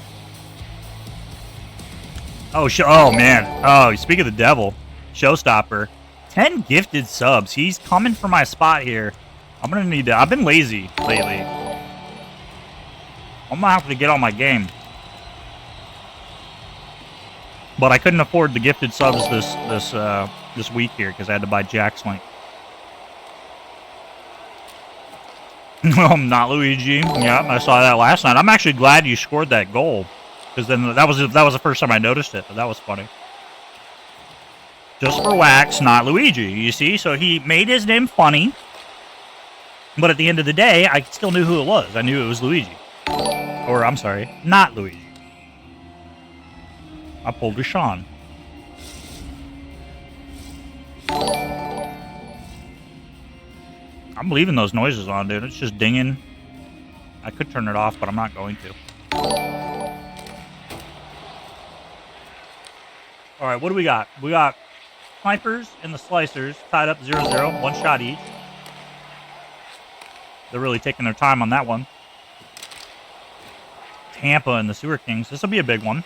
Oh, man. Oh, speak of the devil. Showstopper. 10 gifted subs. He's coming for my spot here. I'm going to need to... I've been lazy lately. I'm going to have to get on my game. But I couldn't afford the gifted subs this week here because I had to buy Jack's Link. Not Luigi. Yeah, I saw that last night. I'm actually glad you scored that goal because then that was the first time I noticed it. But that was funny. Just for wax, not Luigi, you see? So he made his name funny, but at the end of the day, I still knew who it was. I knew it was Luigi. Or, I'm sorry, not Luigi. I pulled a Sean. I'm leaving those noises on, dude. It's just dinging. I could turn it off, but I'm not going to. All right, what do we got? We got snipers and the slicers tied up 0-0, one shot each. They're really taking their time on that one. Tampa and the Sewer Kings. This will be a big one.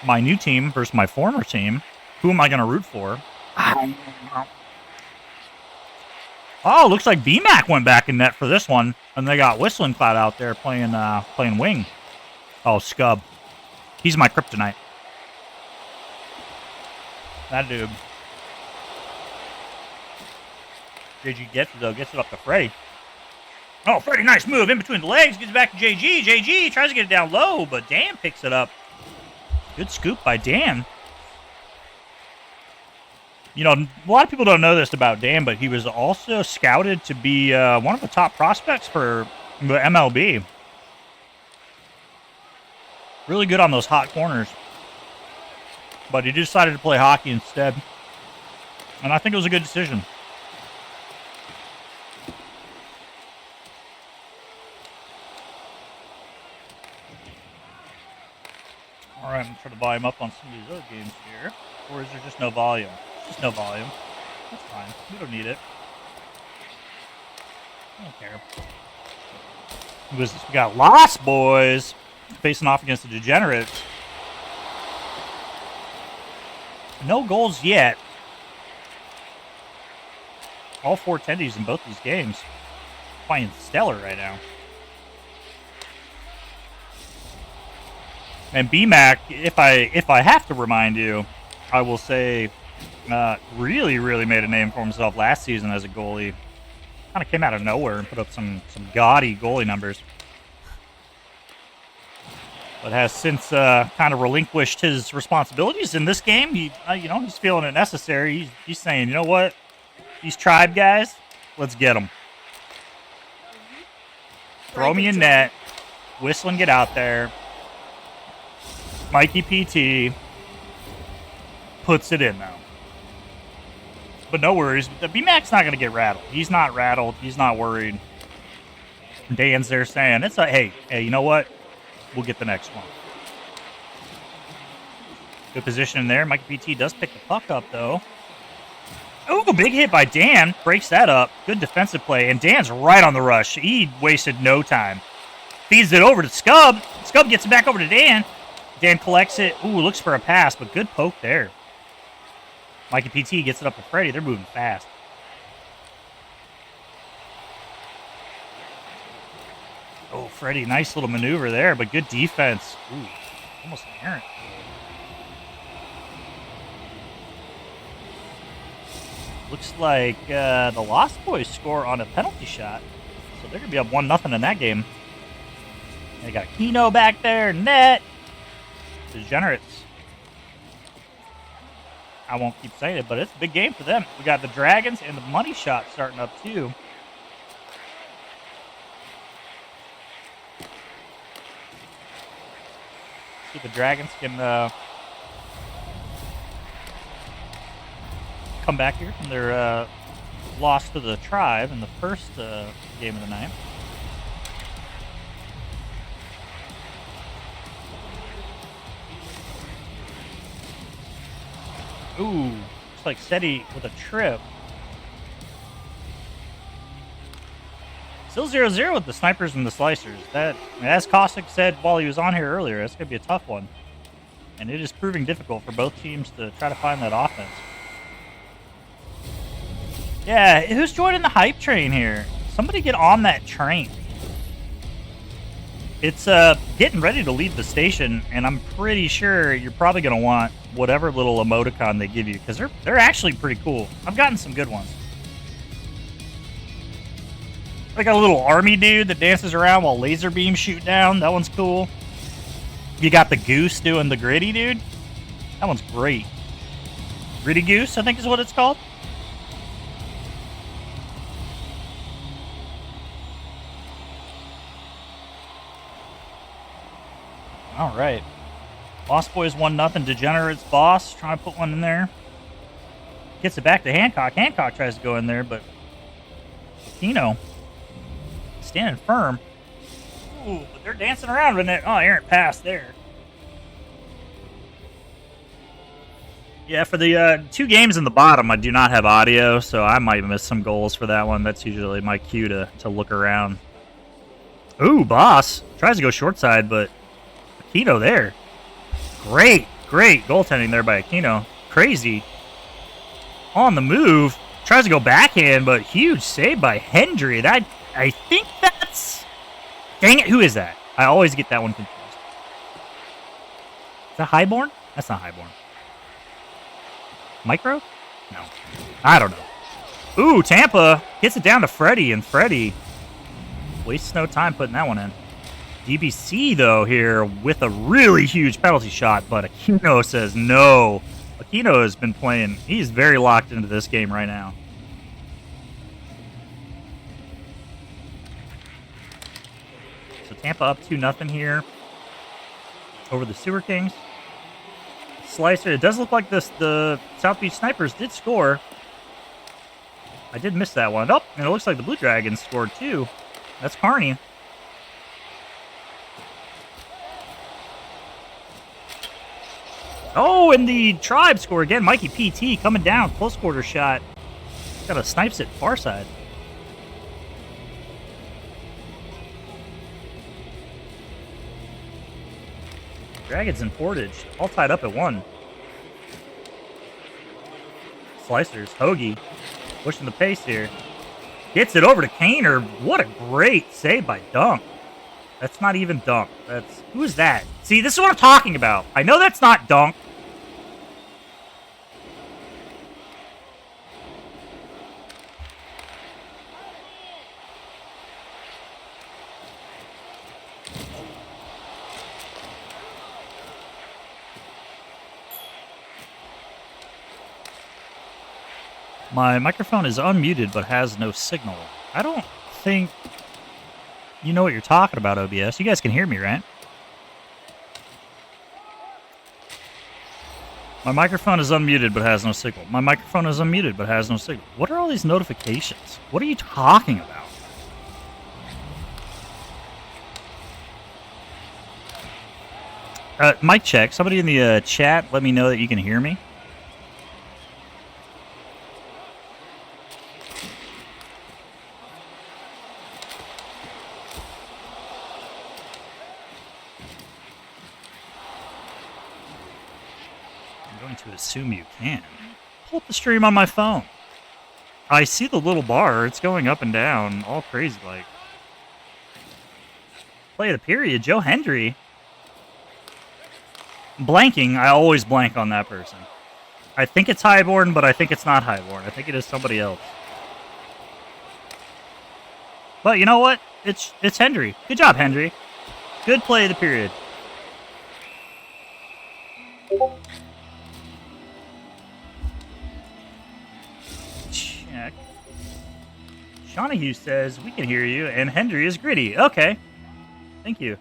My new team versus my former team. Who am I going to root for? Oh, looks like BMAC went back in net for this one. And they got Whistling Cloud out there playing wing. Oh, Scub. He's my kryptonite. That dude. JG gets it up to Freddy. Oh, Freddy, nice move in between the legs. Gets back to JG. JG tries to get it down low, but Dan picks it up. Good scoop by Dan. You know, a lot of people don't know this about Dan, but he was also scouted to be one of the top prospects for the MLB. Really good on those hot corners. But he decided to play hockey instead. And I think it was a good decision. All right, I'm going to try to volume up on some of these other games here. Or is there just no volume? Just no volume. That's fine. We don't need it. I don't care. Who is this? We got Lost Boys facing off against the Degenerates. No goals yet. All 4 attendees in both these games. Playing stellar right now. And BMAC, if I have to remind you, I will say, really made a name for himself last season as a goalie. Kind of came out of nowhere and put up some gaudy goalie numbers. But has since kind of relinquished his responsibilities in this game. He's feeling it necessary. He's saying, you know what, these tribe guys, let's get them. Throw me in net, Whistling, get out there. Mikey PT puts it in now. But no worries. The BMAC's not going to get rattled. He's not rattled. He's not worried. Dan's there saying, hey, you know what? We'll get the next one. Good position in there. Mikey PT does pick the puck up, though. Ooh, big hit by Dan. Breaks that up. Good defensive play. And Dan's right on the rush. He wasted no time. Feeds it over to Scub. Scub gets it back over to Dan. Dan collects it. Ooh, looks for a pass, but good poke there. Mikey PT gets it up to Freddy. They're moving fast. Oh, Freddy, nice little maneuver there, but good defense. Ooh, almost an errant. Looks like the Lost Boys score on a penalty shot, so they're going to be up 1-0 in that game. They got Keno back there, net. Degenerates. I won't keep saying it, but it's a big game for them. We got the Dragons and the Money Shot starting up too. See if the Dragons can come back here from their loss to the Tribe in the first game of the night. Ooh, looks like SETI with a trip. Still 0-0 with the Snipers and the Slicers. That, as Cossack said while he was on here earlier, that's going to be a tough one. And it is proving difficult for both teams to try to find that offense. Yeah, who's joining the hype train here? Somebody get on that train. It's getting ready to leave the station, and I'm pretty sure you're probably going to want whatever little emoticon they give you, because they're actually pretty cool. I've gotten some good ones. I got a little army dude that dances around while laser beams shoot down. That one's cool. You got the goose doing the gritty dude. That one's great. Gritty Goose, I think is what it's called. All right. Lost Boys 1-0. Degenerates boss trying to put one in there. Gets it back to Hancock. Hancock tries to go in there, but Kino standing firm. Ooh, but they're dancing around with it. Oh, errant pass there. Yeah, for the 2 games in the bottom, I do not have audio, so I might miss some goals for that one. That's usually my cue to look around. Ooh, boss. Tries to go short side, but Aquino there. Great goaltending there by Aquino. Crazy. On the move. Tries to go backhand, but huge save by Hendry. That, I think that's... Dang it, who is that? I always get that one confused. Is that Highborn? That's not Highborn. Micro? No. I don't know. Ooh, Tampa gets it down to Freddie, and Freddie wastes no time putting that one in. DBC, though, here with a really huge penalty shot, but Aquino says no. Aquino has been playing. He's very locked into this game right now. So Tampa up 2-0 here over the Sewer Kings. Slicer. It does look like the South Beach Snipers did score. I did miss that one. Oh, and it looks like the Blue Dragons scored too. That's Carney. Oh, and the Tribe score again. Mikey PT coming down. Close quarter shot. Got a snipes it far side. Dragons and Portage all tied up at 1. Slicers. Hoagie pushing the pace here. Gets it over to Kaner. What a great save by Dunk. That's not even Dunk. That's... Who is that? See, this is what I'm talking about. I know that's not Dunk. My microphone is unmuted but has no signal. I don't think you know what you're talking about, OBS. You guys can hear me, right? My microphone is unmuted but has no signal. My microphone is unmuted but has no signal. What are all these notifications? What are you talking about? Mic check. Somebody in the chat, let me know that you can hear me. To assume you can. Pull up the stream on my phone. I see the little bar. It's going up and down, all crazy like. Play of the period, Joe Hendry. Blanking, I always blank on that person. I think it's Highborn, but I think it's not Highborn. I think it is somebody else. But you know what? It's Hendry. Good job, Hendry. Good play of the period. Check. Shawnahue says, we can hear you, and Hendry is gritty. Okay. Thank you.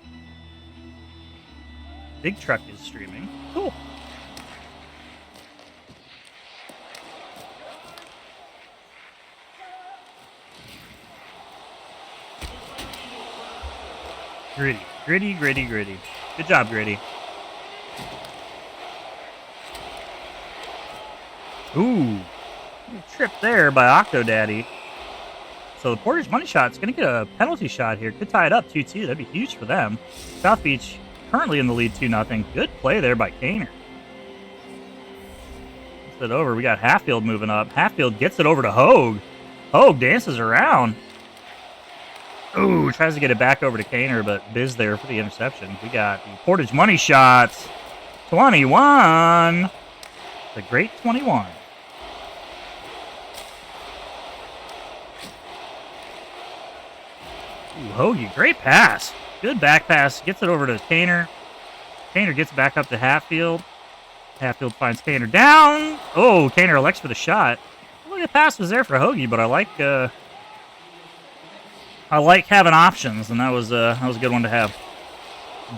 Big Truck is streaming. Cool. Gritty. Gritty, gritty, gritty. Good job, Gritty. Ooh. Trip there by Octodaddy. So the Portage money shot's going to get a penalty shot here. Could tie it up 2-2. That'd be huge for them. South Beach currently in the lead 2-0. Good play there by Kaner. Gets it over. We got Hatfield moving up. Hatfield gets it over to Hogue. Hogue dances around. Ooh, tries to get it back over to Kaner, but Biz there for the interception. We got the Portage money shots. 21. The great 21. Ooh, Hoagie, great pass. Good back pass. Gets it over to Kaner. Kaner gets back up to Hatfield. Hatfield finds Kaner down. Oh, Kaner elects for the shot. Look, the pass was there for Hoagie, but I like having options, and that was a good one to have.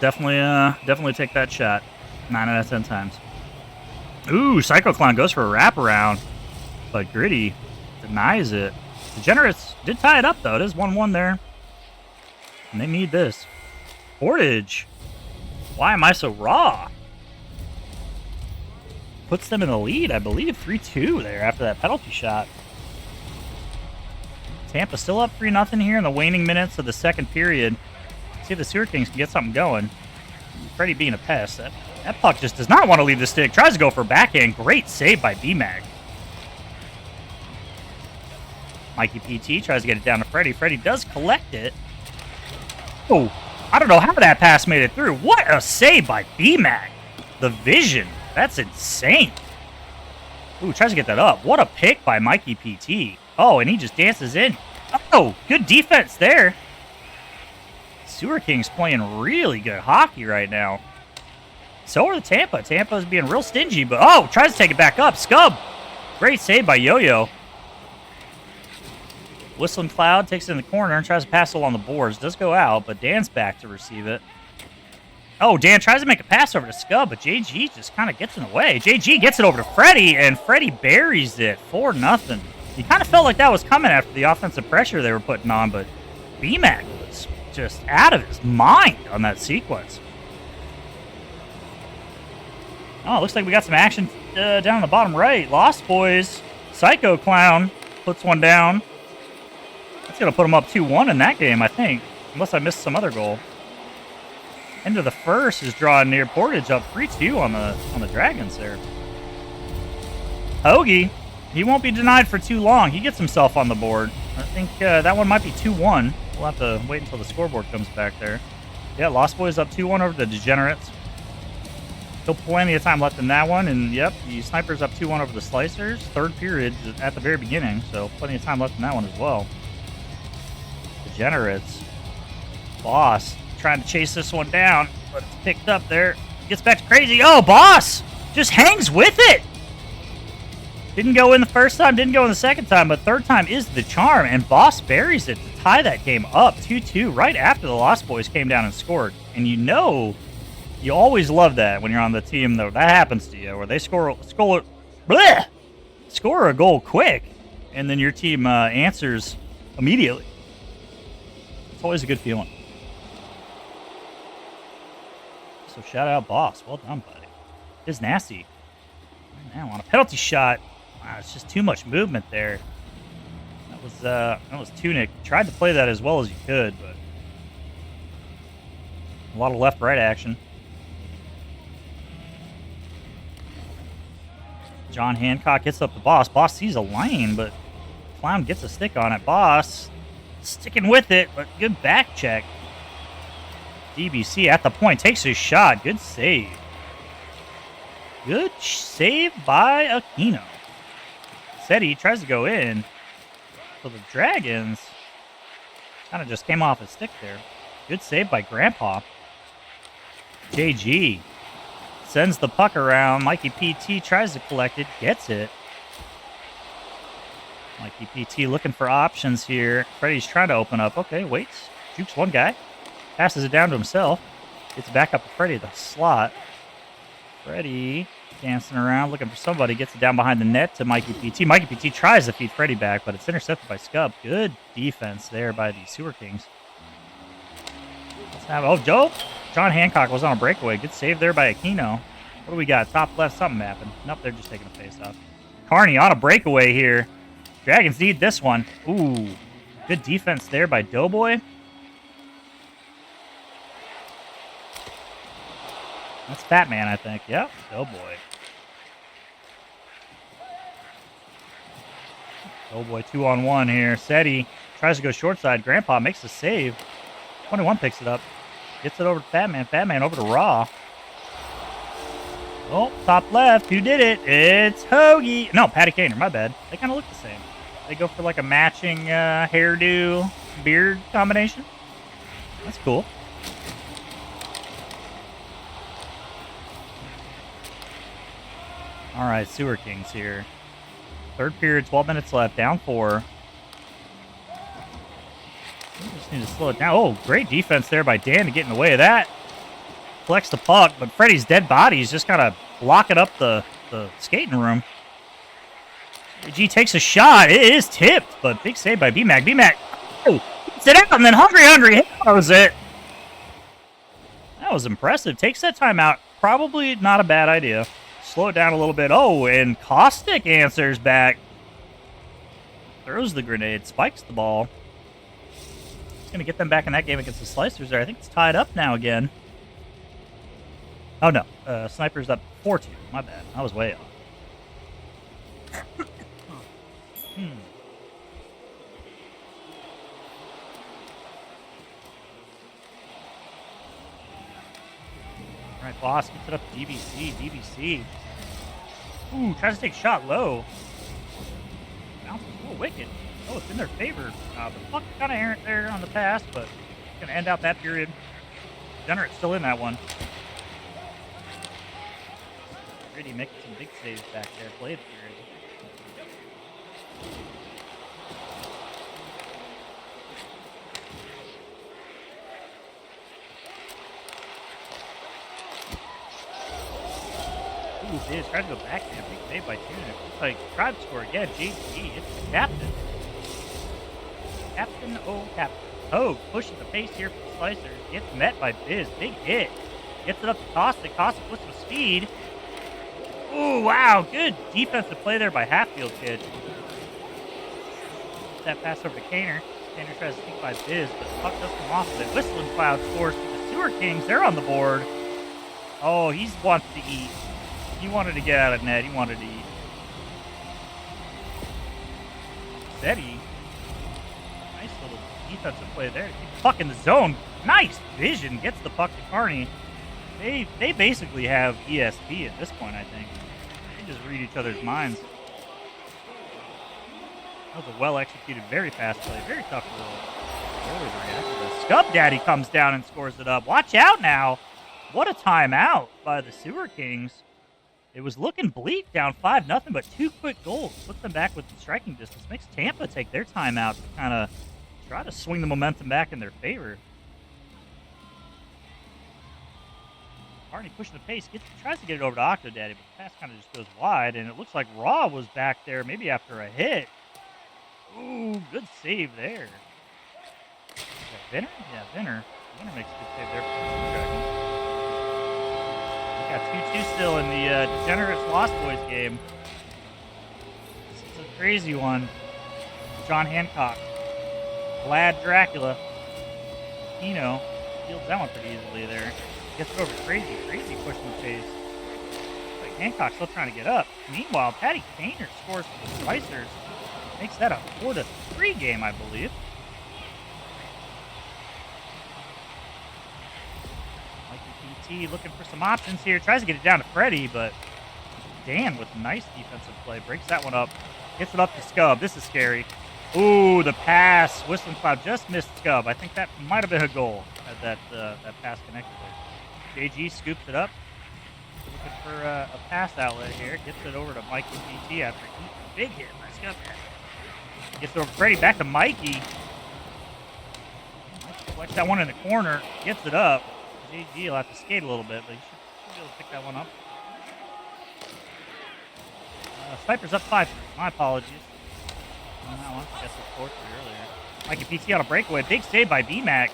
Definitely take that shot 9 out of 10 times. Ooh, Psycho Clown goes for a wraparound, but Gritty denies it. Degenerates did tie it up, though. It is 1-1 there, and they need this. Portage. Why am I so raw? Puts them in the lead, I believe, 3-2 there after that penalty shot. Tampa still up 3-0 here in the waning minutes of the second period. See if the Sewer Kings can get something going. Freddie being a pest. That puck just does not want to leave the stick. Tries to go for a backhand. Great save by B-Mag. Mikey PT tries to get it down to Freddie. Freddie does collect it. Oh, I don't know how that pass made it through. What a save by B-Mag. The vision. That's insane. Ooh, tries to get that up. What a pick by Mikey PT. Oh, and he just dances in. Oh, good defense there. Sewer Kings playing really good hockey right now. So are the Tampa. Tampa's being real stingy, but oh, tries to take it back up. Scub. Great save by Yo-Yo. Whistling Cloud takes it in the corner and tries to pass it along the boards. Does go out, but Dan's back to receive it. Oh, Dan tries to make a pass over to Scub, but JG just kind of gets in the way. JG gets it over to Freddie, and Freddie buries it. 4-0. You kind of felt like that was coming after the offensive pressure they were putting on, but B-Mac was just out of his mind on that sequence. Oh, looks like we got some action down on the bottom right. Lost Boys. Psycho Clown puts one down. That's going to put him up 2-1 in that game, I think. Unless I missed some other goal. End of the first is drawing near. Portage up 3-2 on the Dragons there. Hoagie, he won't be denied for too long. He gets himself on the board. I think that one might be 2-1. We'll have to wait until the scoreboard comes back there. Yeah, Lost Boys up 2-1 over the Degenerates. Still plenty of time left in that one. And, yep, the Snipers up 2-1 over the Slicers. Third period at the very beginning, so plenty of time left in that one as well. Degenerates. Boss trying to chase this one down, but it's picked up there. Gets back to Crazy. Oh, Boss just hangs with it. Didn't go in the first time, didn't go in the second time, but third time is the charm, and Boss buries it to tie that game up 2-2 right after the Lost Boys came down and scored. And you know, you always love that when you're on the team, though. That happens to you, where they score a goal quick, and then your team answers immediately. It's always a good feeling. So shout out, Boss. Well done, buddy. It's nasty. Now on a penalty shot. Wow, it's just too much movement there. That was Tunic. Tried to play that as well as you could, but a lot of left-right action. John Hancock gets up the Boss. Boss sees a lane, but Clown gets a stick on it. Boss sticking with it, but good back check. DBC at the point takes his shot. Good save. Good save by Aquino. Seti tries to go in. So the Dragons kind of just came off his stick there. Good save by Grandpa. JG sends the puck around. Mikey PT tries to collect it. Gets it. Mikey PT looking for options here. Freddie's trying to open up. Okay, waits. Jukes one guy. Passes it down to himself. Gets back up to Freddie at the slot. Freddie dancing around, looking for somebody. Gets it down behind the net to Mikey PT. Mikey PT tries to feed Freddie back, but it's intercepted by Scub. Good defense there by the Sewer Kings. Let's have, oh, Joe. John Hancock was on a breakaway. Good save there by Aquino. What do we got? Top left, something happened. Nope, they're just taking a face off. Carney on a breakaway here. Dragons need this one. Ooh, good defense there by Doughboy. That's Fat Man, I think. Yep. Doughboy. Doughboy 2-on-1 here. Seti tries to go short side. Grandpa makes the save. 21 picks it up. Gets it over to Fat Man. Fat Man over to Raw. Oh, top left. Who did it? It's Hoagie. No, Patty Kaner. My bad. They kind of look the same. They go for like a matching hairdo, beard combination. That's cool. All right, Sewer Kings here. Third period, 12 minutes left, down 4. We just need to slow it down. Oh, great defense there by Dan to get in the way of that. Collects the puck, but Freddie's dead body is just kind of blocking up the skating room. G takes a shot. It is tipped, but big save by BMAC. BMAC, oh, gets it out, and then Hungry that was it. That was impressive. Takes that timeout. Probably not a bad idea. Slow it down a little bit. Oh, and Caustic answers back. Throws the grenade. Spikes the ball. It's going to get them back in that game against the Slicers there. I think it's tied up now again. Oh, no. Sniper's up 4-2. My bad. I was way off. All right, Boss gets it up to DBC. DBC. Ooh, tries to take a shot low. Bounces a little wicked. Oh, it's in their favor. The puck kind of errant there on the pass, but it's going to end out that period. Degenerate's still in that one. Gritty making some big saves back there. Played period. Ooh, Biz tried to go back there. Big save by Tuna. Looks like Tribe score again. JG, it's the captain. Captain, oh, captain. Hogue pushes the pace here for the Slicers. Gets met by Biz. Big hit. Gets it up to Caustic. Caustic with some speed. Ooh, wow. Good defensive play there by Hatfield, kid. That pass over to Kaner. Kaner tries to sneak by Biz, but the puck does come off of it. Whistling Cloud scores for the Sewer Kings. They're on the board. Oh, he's wanted to eat. He wanted to get out of net. He wanted to eat. Steady. Nice little defensive play there. Keep the puck in the zone. Nice vision. Gets the puck to Carney. They basically have ESP at this point, I think. They just read each other's minds. That was a well-executed, very fast play. Very tough to really react to this. Scub Daddy comes down and scores it up. Watch out now. What a timeout by the Sewer Kings. It was looking bleak, down 5-0, but 2 quick goals puts them back within striking distance. Makes Tampa take their timeout to kind of try to swing the momentum back in their favor. Harney pushing the pace, tries to get it over to Octo Daddy, but the pass kind of just goes wide, and it looks like Raw was back there maybe after a hit. Ooh, good save there. Is that Vinner? Yeah, Vinner. Vinner makes a good save there for the Blue Dragons. We got 2-2 still in the Degenerates Lost Boys game. This is a crazy one. John Hancock, Vlad Dracula, Kino fields that one pretty easily there. Gets it over crazy pushing the pace. Like Hancock's still trying to get up. Meanwhile, Patty Kaner scores for the Slicers. Makes that a 4-3 game, I believe. Mikey PT looking for some options here. Tries to get it down to Freddie, but Dan with a nice defensive play. Breaks that one up. Gets it up to Scub. This is scary. Ooh, the pass. Whistling Cloud just missed Scub. I think that might have been a goal had that pass connected there. JG scoops it up. Looking for a pass outlet here. Gets it over to Mikey PT after a big hit by Scub. Gets over Freddie, back to Mikey. Watch that one in the corner. Gets it up. JG will have to skate a little bit, but he should be able to pick that one up. Sniper's up 5-3. My apologies on that one. I guess I scored earlier. Mikey PT on a breakaway. Big save by BMAC.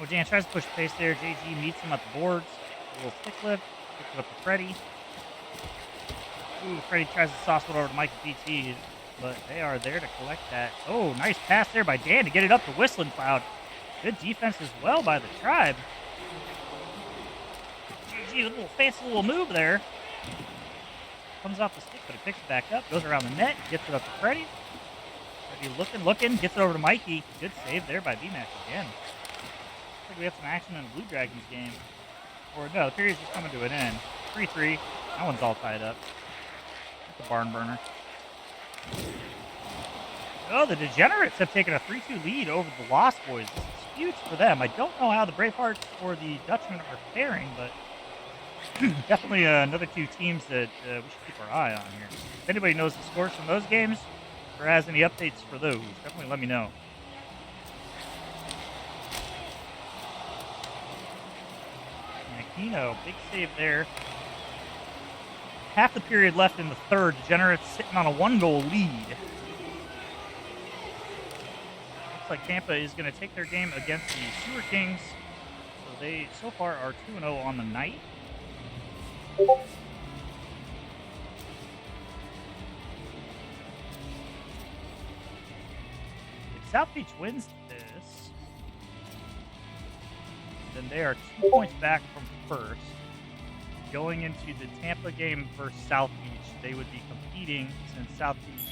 Oh, Dan tries to push the pace there. JG meets him at the boards. A little stick lift. Gets it up to Freddie. Ooh, Freddie tries to sauce it over to Mikey PT, but they are there to collect that. Oh, nice pass there by Dan to get it up to Whistling Cloud. Good defense as well by the Tribe. GG, a little fancy little move there. Comes off the stick, but it picks it back up. Goes around the net, gets it up to Freddie. Freddie looking, gets it over to Mikey. Good save there by BMAC again. Looks like we have some action in the Blue Dragons game. Or no, the period's just coming to an end. 3-3. That one's all tied up. The barn burner. Oh, the Degenerates have taken a 3-2 lead over the Lost Boys. This is huge for them. I don't know how the Bravehearts or the Dutchmen are faring, but Definitely another two teams that we should keep our eye on here. If anybody knows the scores from those games or has any updates for those, definitely let me know. Aquino, big save there. Half the period left in the third. Degenerates sitting on a 1-goal lead. Looks like Tampa is going to take their game against the Sewer Kings. So they, so far, are 2-0 on the night. If South Beach wins this, then they are 2 points back from first. Going into the Tampa game versus South Beach, they would be competing since South Beach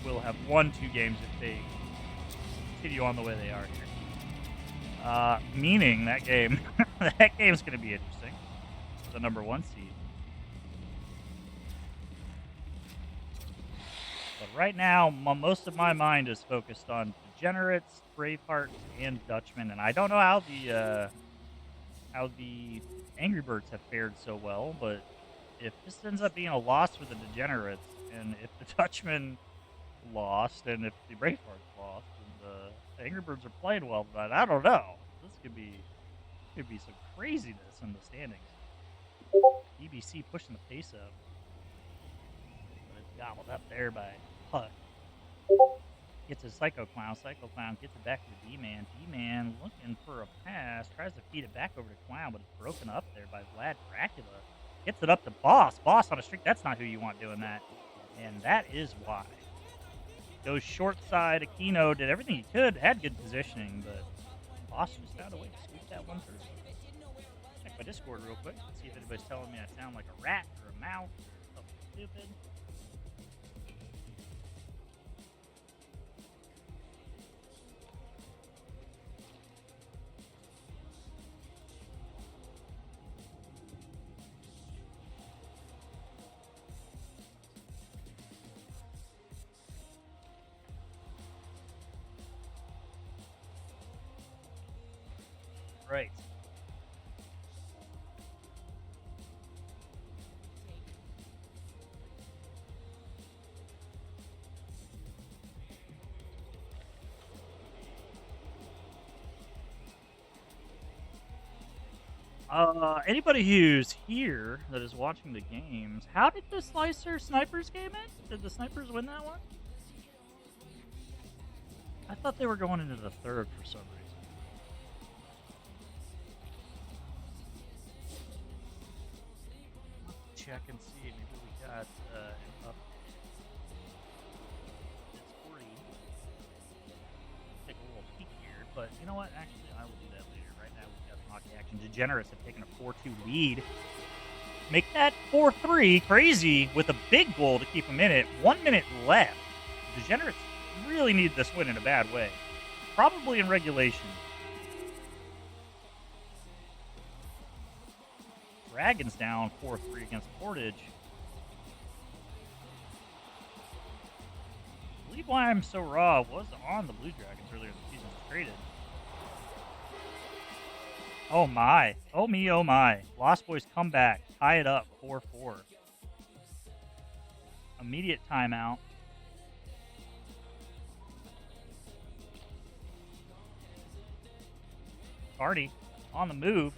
will have won 2 games if they continue on the way they are here. Meaning that game, that game's going to be interesting. The number 1 seed. But right now, most of my mind is focused on Degenerates, Bravehearts, and Dutchmen, and I don't know how the Angry Birds have fared so well, but if this ends up being a loss for the Degenerates, and if the Dutchmen lost, and if the Bravehearts lost, and the Angry Birds are playing well tonight, I don't know. This could be some craziness in the standings. EBC pushing the pace up, but it's gobbled up there by Puck. Gets a Psycho Clown. Psycho Clown gets it back to D-Man. D-Man looking for a pass. Tries to feed it back over to Clown, but it's broken up there by Vlad Dracula. Gets it up to Boss. Boss on a streak. That's not who you want doing that. And that is why. Goes short side. Aquino did everything he could. Had good positioning, but Boss just found a way to sweep that one through. Check my Discord real quick. See if anybody's telling me I sound like a rat or a mouse or something stupid. Right. Anybody who's here that is watching the games, how did the Slicer Snipers game end? Did the Snipers win that one? I thought they were going into the third for some reason. Check and see. Maybe we got an update. It's 40. Take a little peek here, but you know what? Actually, I will do that later. Right now, we've got some hockey action. Degenerates have taken a 4-2 lead. Make that 4-3 crazy with a big goal to keep them in it. 1 minute left. Degenerates really need this win in a bad way. Probably in regulation. Dragons down 4-3 against Portage. I believe Why I'm So Raw was on the Blue Dragons earlier in the season. Was traded. Oh my. Oh me, oh my. Lost Boys come back. Tie it up 4-4. Immediate timeout. Cardi on the move.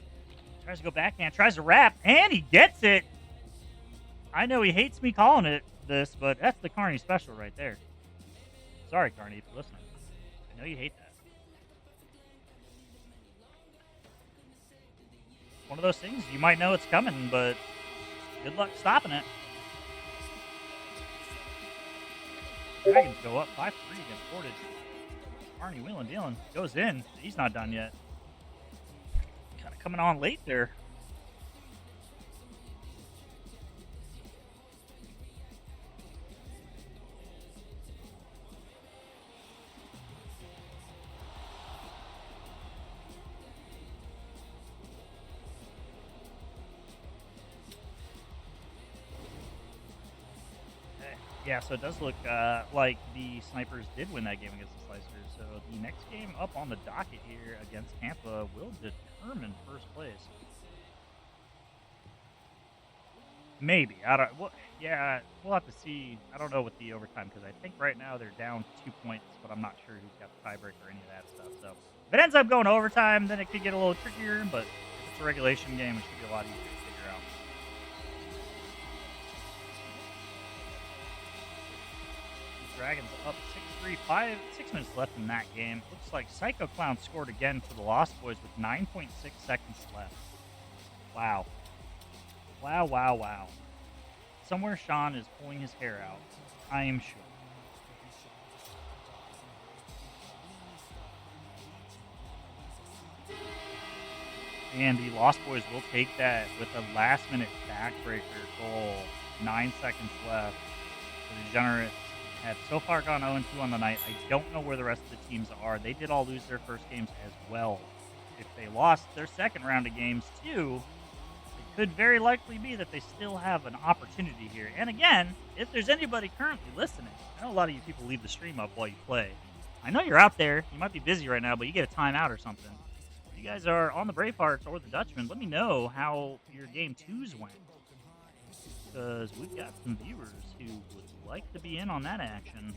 Tries to go backhand, tries to wrap, and he gets it. I know he hates me calling it this, but that's the Carney special right there. Sorry, Carney, if you're listening. I know you hate that. One of those things, you might know it's coming, but good luck stopping it. Dragons go up 5-3 against Portage. Carney wheeling, dealing, goes in. He's not done yet. Kind of coming on late there. Yeah, so it does look like the Snipers did win that game against the Slicers. So the next game up on the docket here against Tampa will determine first place. Maybe. I don't. Well, yeah, we'll have to see. I don't know with the overtime because I think right now they're down 2 points, but I'm not sure who's got the tiebreaker or any of that stuff. So if it ends up going to overtime, then it could get a little trickier. But if it's a regulation game, it should be a lot easier to figure out. The Dragons up 6-3, 6 minutes left in that game. Looks like Psycho Clown scored again for the Lost Boys with 9.6 seconds left. Wow. Wow, wow, wow. Somewhere Sean is pulling his hair out. I am sure. And the Lost Boys will take that with a last-minute backbreaker goal. 9 seconds left. The Degenerates have so far gone 0-2 on the night. I don't know where the rest of the teams are. They did all lose their first games as well. If they lost their second round of games too, it could very likely be that they still have an opportunity here. And again, if there's anybody currently listening, I know a lot of you people leave the stream up while you play. I know you're out there. You might be busy right now, but you get a timeout or something. If you guys are on the Bravehearts or the Dutchman, let me know how your game twos went. Because we've got some viewers who would like to be in on that action.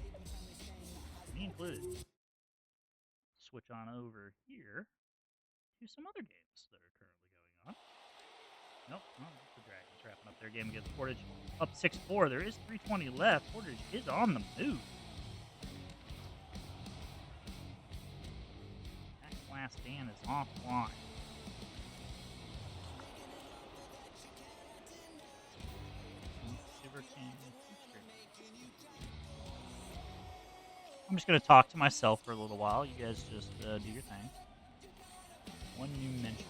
Me included. Switch on over here to some other games that are currently going on. Nope, the Dragons wrapping up their game against Portage. Up 6-4. There is 3:20 left. Portage is on the move. That last stand is offline. I'm just going to talk to myself for a little while. You guys just do your thing. One new mention.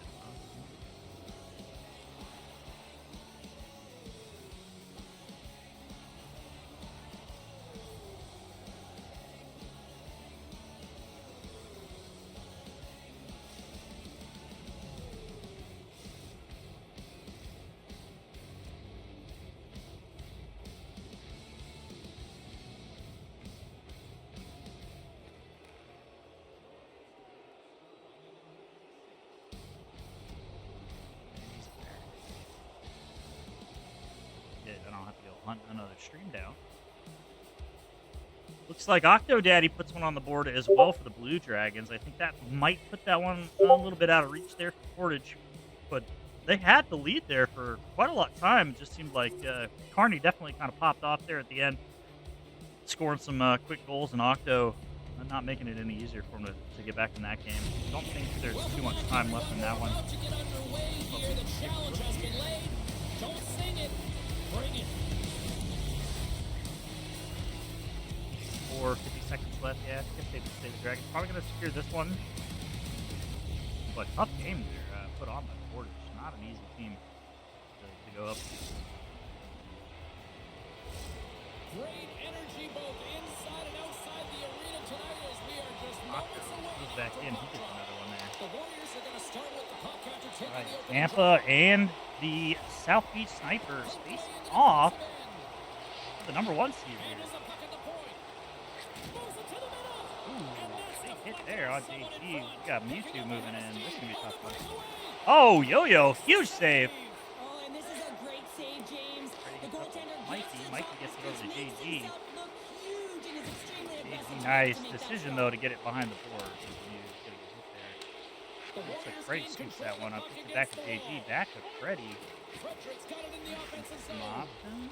I don't have to go hunt another stream down. Looks like Octodaddy puts one on the board as well for the Blue Dragons. I think that might put that one a little bit out of reach there for Portage. But they had the lead there for quite a lot of time. It just seemed like Carney definitely kind of popped off there at the end, scoring some quick goals, and Octo not making it any easier for him to get back in that game. I don't think there's too much time left in that one. Or 50 seconds left. Yeah, I guess they would say the Dragons probably going to secure this one. But tough game there, put on by Portage. Not an easy team to go up to. Great energy both inside and outside the arena tonight as we are just moments away. Goes back in. He gets another one there. The Warriors are going to start with the puck after taking Right. the opening Tampa and the South Beach Snipers face off the number 1 seed here. Big hit there on JG. We got Mewtwo moving in. This is going to be a tough one. Oh, Yo-Yo. Huge save. Oh, and this is a great save, James. The goaltender Mikey gets it over to JG. JG, Nice decision, though, to get it behind the board. Looks like Freddie scoops that one up. Puts it back to JG. Back to Freddie. Some options.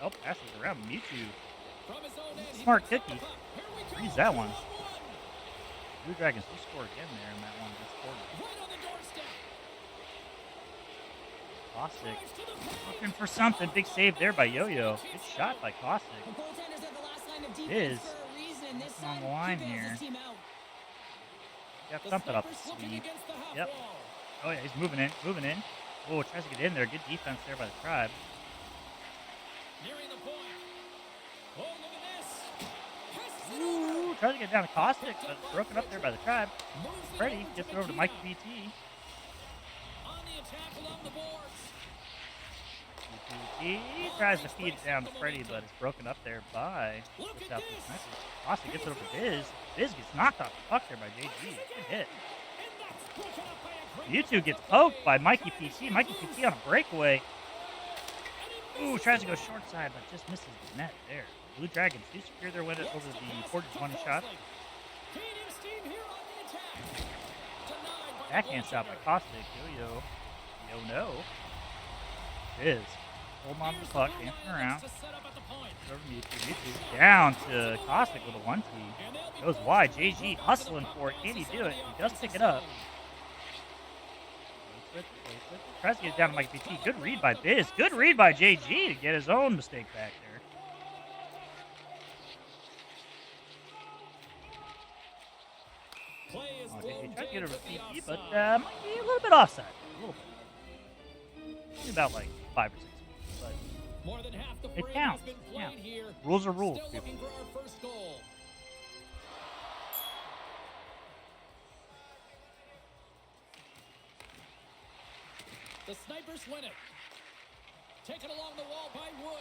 Oh, passes around Mewtwo. Smart cookie. Freeze that one. Blue Dragons will score again there in that one. Caustic looking for something. Big save there by Yo-Yo. Good shot by Caustic. Is on the line here. Got something up his sleeve. Yep. Oh yeah, he's moving in. Oh, tries to get in there. Good defense there by the Tribe. Ooh, tries to get down to Caustic, but broken up there by the Tribe. Freddie gets it over to Mikey BT. He tries to feed it down to Freddie, but it's broken up there by the Southeast Snipers. Caustic gets it over to Biz. Biz gets knocked off the puck there by JG. Good hit. U2 gets poked by Mikey PT. Mikey PT on a breakaway. Ooh, tries to go short side, but just misses the net there. Blue Dragons do secure their win over the Portage money shot. Backhand shot by Caustic. Yo-yo. Yo-no. Fizz. Holding on to the puck, dancing around. Over Mewtwo. Down to Caustic with a 1-T. Goes wide. JG hustling for it. Can he do it? He does pick it up. Tries to get it down to Mike PT. Good read by Biz. Good read by JG to get his own mistake back there. Oh, JG tried to get over to PT, but might be a little bit offside. A little bit. Maybe about like 5 or 6 feet. But More than half the it frame counts. has been played here. Rules are rules, Still people. looking for our first goal. The Snipers win it. Taken along the wall by Wood.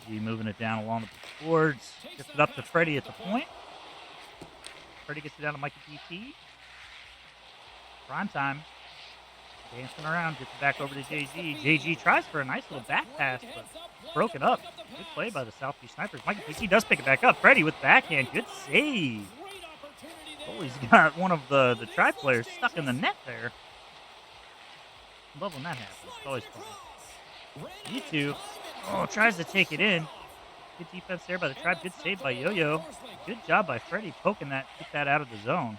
JG moving it down along the boards. Gets it up to Freddie at the point. Freddie gets it down to Mikey PT. Prime time. Dancing around, gets it back over to JG. JG tries for a nice little back pass, but broken up. Good play by the Southeast Snipers. Mikey PT does pick it back up. Freddie with backhand. Good save. Oh, he's got one of the Tri players stuck in the net there. Love when that happens. It's always fun. U2. Oh, tries to take it in. Good defense there by the Tribe. Good save by Yo-Yo. Good job by Freddie poking that, get that out of the zone.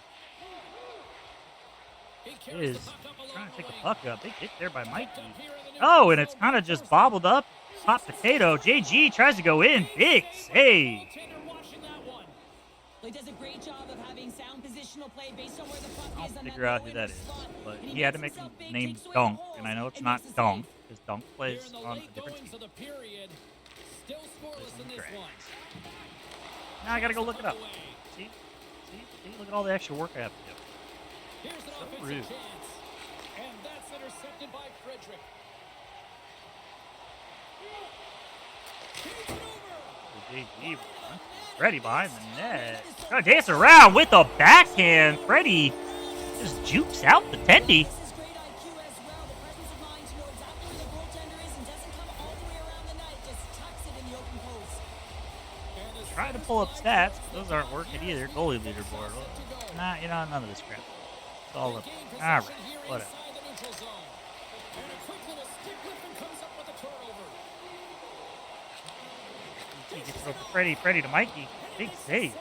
Is trying to take the puck up. Big hit there by Mikey. Oh, and it's kind of just bobbled up. Hot potato. JG tries to go in. Big save. He does a great job of having sound positional play based on where the puck I'll is. figure out who that is. But he had to make him name Dunk, and I know it's not Dunk, because Dunk plays on a different team. Still scoreless in this one. Now I gotta go look it up. See? Look at all the extra work I have to do. Here's an So offensive rude. chance. And that's intercepted by Frederick. Takes it over. JG Freddie behind the net. Trying to dance around with a backhand. Freddie just jukes out the tendy. This is great IQ as well. The presence of mind to know exactly where the goaltender is and doesn't come all the way around the net. Just tucks it in the open post. Trying to pull up stats, but those aren't working either. Goalie leaderboard. Nah, you know, none of this crap. It's all up. Alright, whatever. Inside the neutral zone. And a quick little stick lift and comes up with a turnover. He gets it over to Freddie. Freddie to Mikey. Big save.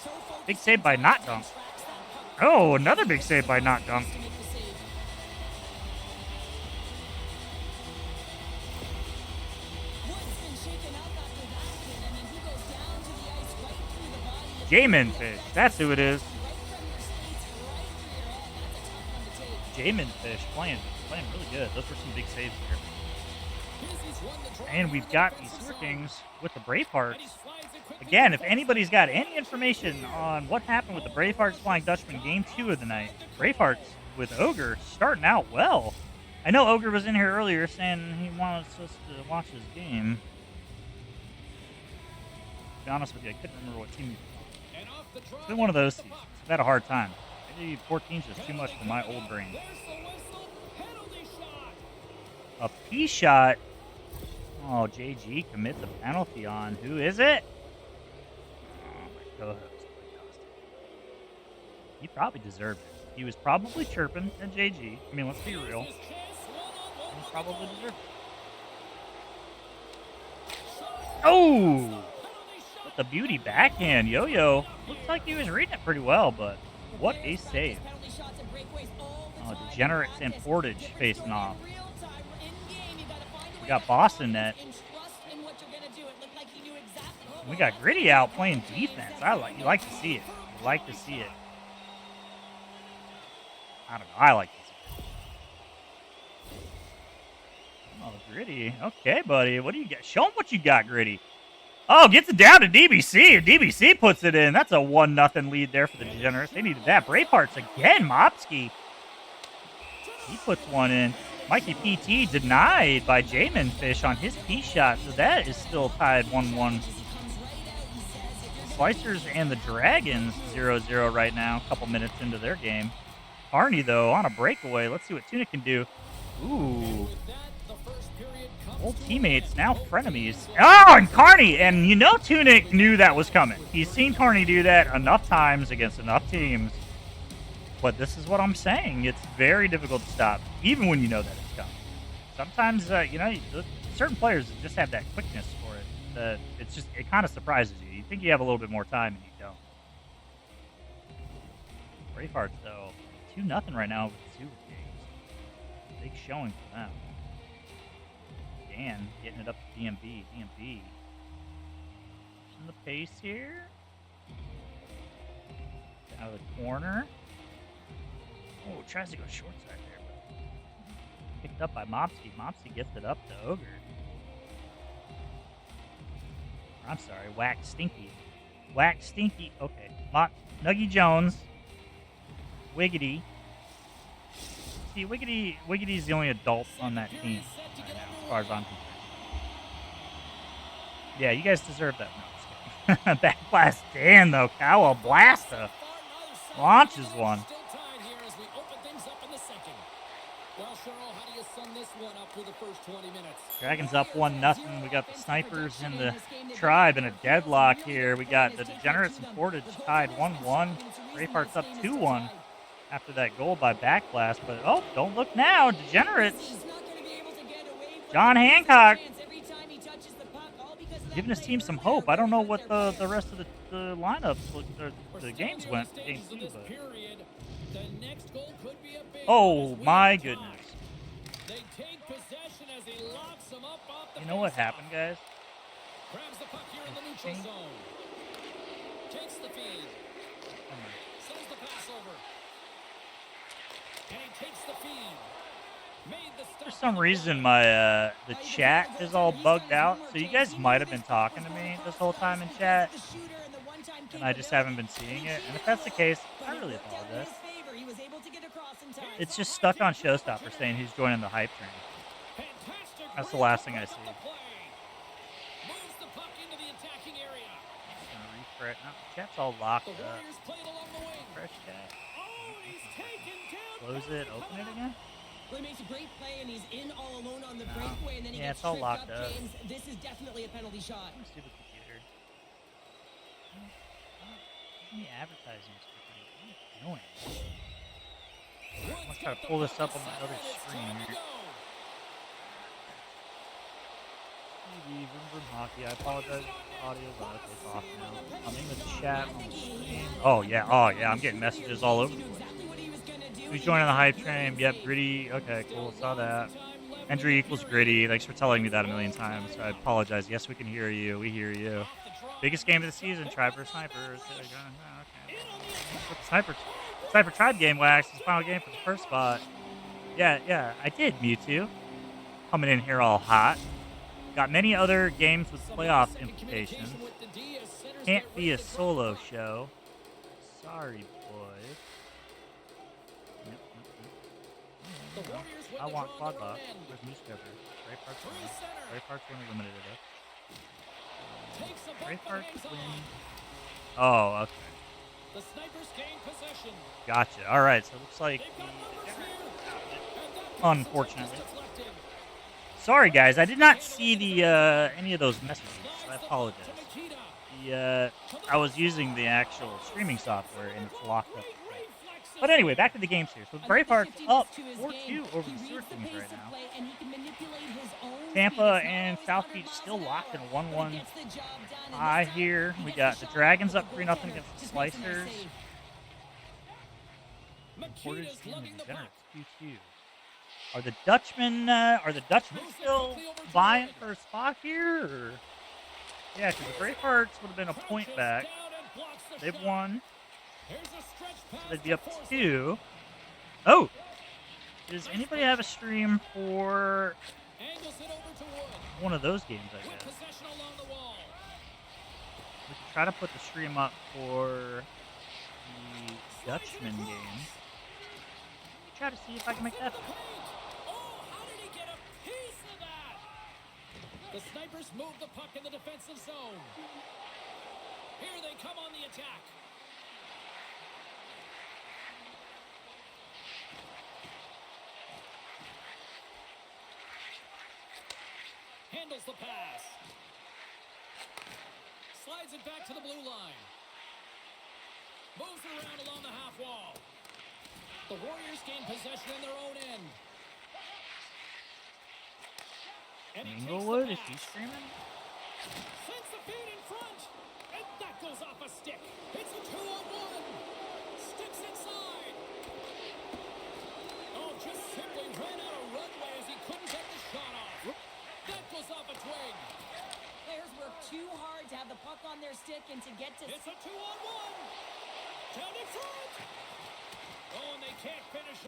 So focused Big save by Not Dunk. tracks that puck Oh, another big save by Not Dunk. to make the save. Wood's been shaken up after that hit. I mean, he goes down to the ice right through the body of Jamin Fish. That's who it is. right from your skates, right through your head. That's a tough one to take. Jamin Fish playing really good. Those were some big saves there. And we've got the Sewer Kings with the Bravehearts. Again, if anybody's got any information on what happened with the Bravehearts Flying Dutchman Game 2 of the night, Bravehearts with Ogre starting out well. I know Ogre was in here earlier saying he wants us to watch his game. To be honest with you, I couldn't remember what team he was on. It's been one of those seasons. I've had a hard time. Maybe 14's just too much for my old brain. A P shot. Oh, JG commits a penalty on. Who is it? Oh, my co-host. He probably deserved it. He was probably chirping at JG. I mean, let's be real. He probably deserved it. Oh! With the beauty backhand. Yo-yo. Looks like he was reading it pretty well, but what a save. Oh, Degenerates and Portage facing off. We got Boston net. We got Gritty out playing defense. You like to see it. You like to see it. I don't know. I like to see it. Oh, Gritty. Okay, buddy. What do you got? Show him what you got, Gritty. Oh, gets it down to DBC. DBC puts it in. That's a 1-0 lead there for the Degenerates. They needed that. Bravehearts again. Mopsky. He puts one in. Mikey PT denied by Jamin Fish on his P shot, so that is still tied 1-1. Slicers and the Dragons 0-0 right now, a couple minutes into their game. Carney, though, on a breakaway. Let's see what Tunic can do. Ooh. Old teammates, now frenemies. Oh, and Carney! And you know Tunic knew that was coming. He's seen Carney do that enough times against enough teams. But this is what I'm saying. It's very difficult to stop, even when you know that it's coming. Sometimes, you know, certain players just have that quickness for it. That it kind of surprises you. You think you have a little bit more time, and you don't. Bravehearts, though, 2-0 right now with the Super Kings. Big showing for them. Dan getting it up to DMB. DMB. Pushing the pace here. Out of the corner. Oh, tries to go short side there, but picked up by Mopsy. Mopsy gets it up to Ogre. I'm sorry, Whack Stinky. Whack Stinky. Okay. Nuggy Jones. Wiggity. See, Wiggity's the only adult on that team right now, as far as I'm concerned. Yeah, you guys deserve that. No, just kidding. Backblast Dan, though. Cowell Blasta launches one. Dragons up 1-0. We got the Snipers and the Tribe in a deadlock here. We got the Degenerates and Portage tied 1-1. Bravehearts up 2-1 after that goal by Backblast. But, oh, don't look now. Degenerates. John Hancock giving his team some hope. I don't know what the rest of the lineups, the games went. Game 2, but. Oh, my goodness. You know what happened, guys? Grabs the puck here in the neutral zone. Takes the feed. Sends the pass over. And he takes the feed. Made the stop. For some reason, my the chat is all bugged out. So you guys might have been talking to me this whole time in chat, and I just haven't been seeing it. And if that's the case, I really apologize. It's just stuck on Showstopper saying he's joining the hype train. That's the last thing I see. Moves the puck into the attacking area. Just gonna refresh. No, chat's all locked The up. Warriors play it along the wing. Fresh chat. Oh, and he's taken down. Close it. Open it again. Well, he makes a great play, and he's in all alone on the No. breakaway, and then he Yeah, gets it's all tripped locked up, up. James. This is definitely a penalty shot. Stupid computer. Give me advertising. Annoying. I'm gonna try to pull this up on my other screen here. TV, Vroom Vroom Hockey. I apologize. The audio's on. Okay, it's off now. I'm in the chat on the screen. Oh yeah, I'm getting messages all over the place. Who's joining the hype train? Yep, Gritty. Okay, cool. Saw that. Entry equals Gritty. Thanks for telling me that a million times. I apologize. Yes, we can hear you. We hear you. Biggest game of the season. Tribe vs. Snipers. Okay. Sniper Tribe game, Wax. His final game for the first spot. Yeah. I did, Mewtwo. Coming in here all hot. Got many other games with playoff implications. Can't be a solo show. Sorry, boys. Yep. I want quad lock. Where's Moose Cover? Bravehearts win eliminated us. Bravehearts win. Oh, okay. The Snipers gain possession. Gotcha. All right, so it looks like. Unfortunately. Sorry, guys. I did not see the any of those messages. I apologize. I was using the actual streaming software, and it's locked up. But anyway, back to the games here. So Bravehearts up 4-2 over the Sewer Kings right now. Tampa and South Beach still locked in a 1-1 tie here. We got the Dragons up 3-0 against the Slicers. Portage and the Degenerates 2-2. Are the Dutchmen still vying for a spot here? Or? Yeah, because the Bravehearts would have been a point back. They've won. So they'd be up 2. Oh! Does anybody have a stream for one of those games, I guess? We could try to put the stream up for the Dutchman game. Try to see if I can make that happen. The Snipers move the puck in the defensive zone. Here they come on the attack. Handles the pass. Slides it back to the blue line. Moves it around along the half wall. The Warriors gain possession in their own end. And he takes the Inglewood, is pass. he screaming? Sends the feed in front. And that goes off a stick. It's a 2-on-1. Sticks inside. Oh, just simply ran out of runway as he couldn't get the shot off. That goes off a twig. Players work too hard to have the puck on their stick and to get to... It's a 2-on-1. Down in front. Oh, and they can't finish.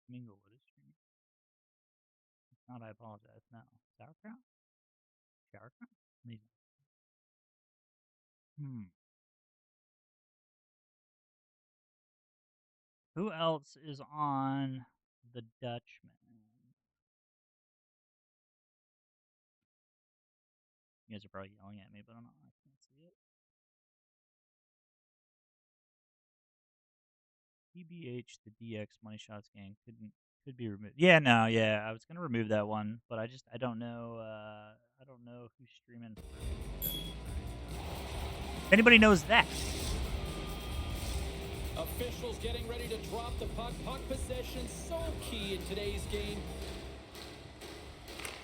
Minglewood is screaming. If not, I apologize. No. Sauerkraut? Sauerkraut? Maybe. Who else is on the Dutchman? You guys are probably yelling at me, but I can't see it. PBH, the DX Money Shots gang could be removed. Yeah, no, yeah, I was gonna remove that one, but I don't know. I don't know who's streaming. If anybody knows that. Officials getting ready to drop the puck. Puck possession so key in today's game.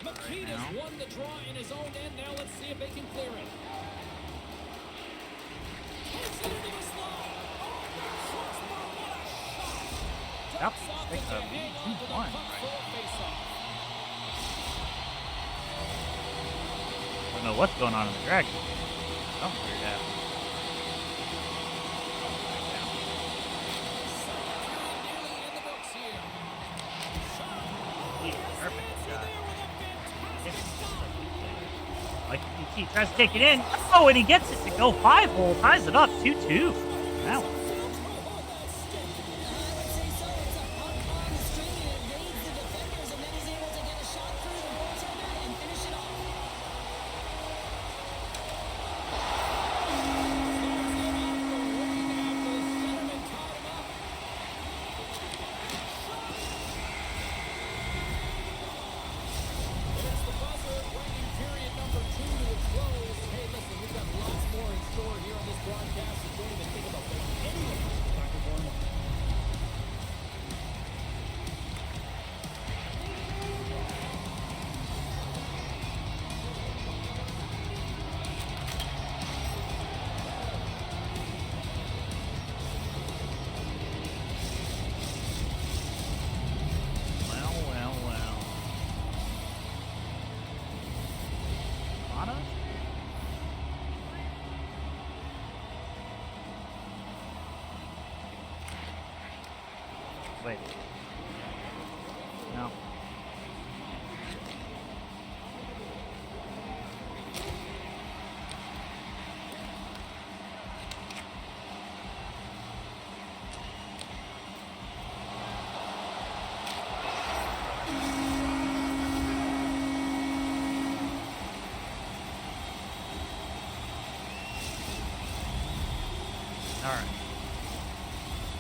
McKean has won the draw in his own end. Now let's see if they can clear it. Takes it into the slot. Yep, take a 2-1 right I don't know what's going on in the Dragon. Something weird happened. Perfect shot. Like he tries to take it in. Oh, and he gets it to go 5-hole. Ties it up 2-2. Now. Wait. No. All right.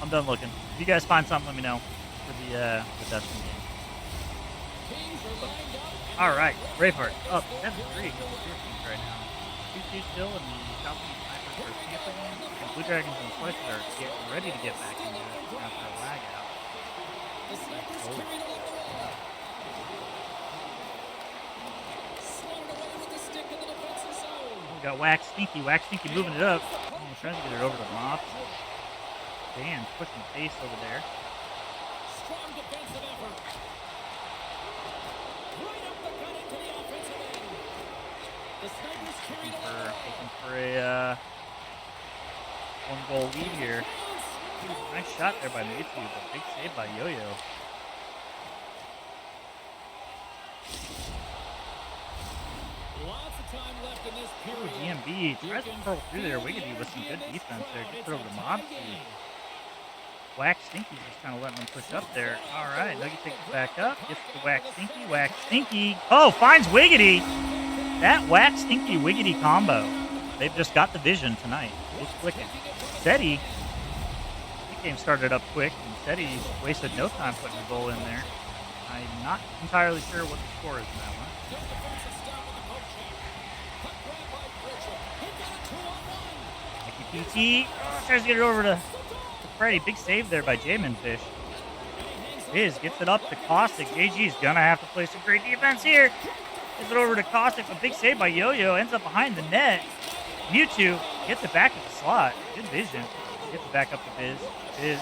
I'm done looking. If you guys find something, let me know for the Dustin game. All right, Braveheart up 7-3 against the Hurricanes right now. 2-2 still in the Southeast Snipers versus Tampa game. The Blue Dragons and the Slicers are getting ready to get back into it after a lag out. We got Wax Stinky moving it up. Oh, trying to get it over to Mop. Dan's pushing pace over there. Strong defensive effort. Right up the gut into the offensive end. The Snipers carried Looking for a one-goal lead here. Ooh, nice shot there by Matthew, but big save by Yo-Yo. Lots of time left in this period. GMB tries to curl through there. Wiggity with some good defense there. Gets it over to Mob. Wax Stinky's just kind of letting them push up there. All right, Nugget takes it back up. Gets to Wax Stinky. Wax Stinky. Oh, finds Wiggity. That Wax Stinky Wiggity combo. they've just got the vision tonight. It's clicking. Seti, the game started up quick, and Seti wasted no time putting a goal in there. I'm not entirely sure what the score is in that one. Mickey PT tries to get it over to Freddie. Big save there by Jamin Fish. Biz gets it up to Caustic. JG's gonna have to play some great defense here. Gets it over to Caustic. A big save by Yo-Yo. Ends up behind the net. Mewtwo gets it back to the slot. Good vision. Gets it back up to Biz. Biz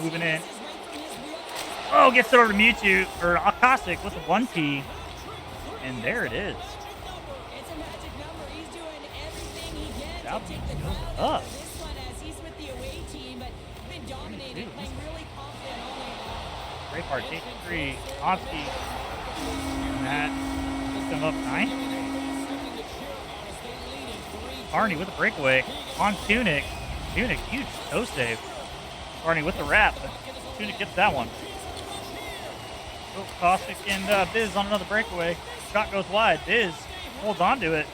moving in. Oh, gets it over to Mewtwo, or Caustic with a 1P. And there it is. It's a magic number. He's doing everything he can to South take the goes crowd up. out of this one as he's with the away team, but been dominating, playing really confident all night long. Great part. Take 3. Tomsky. And that puts them up 9. Barney with a breakaway on Tunic. Tunic, huge toe save. Barney with the wrap, but Tunic gets that one. Oh, Caustic and Biz on another breakaway. Shot goes wide. Biz holds on to it.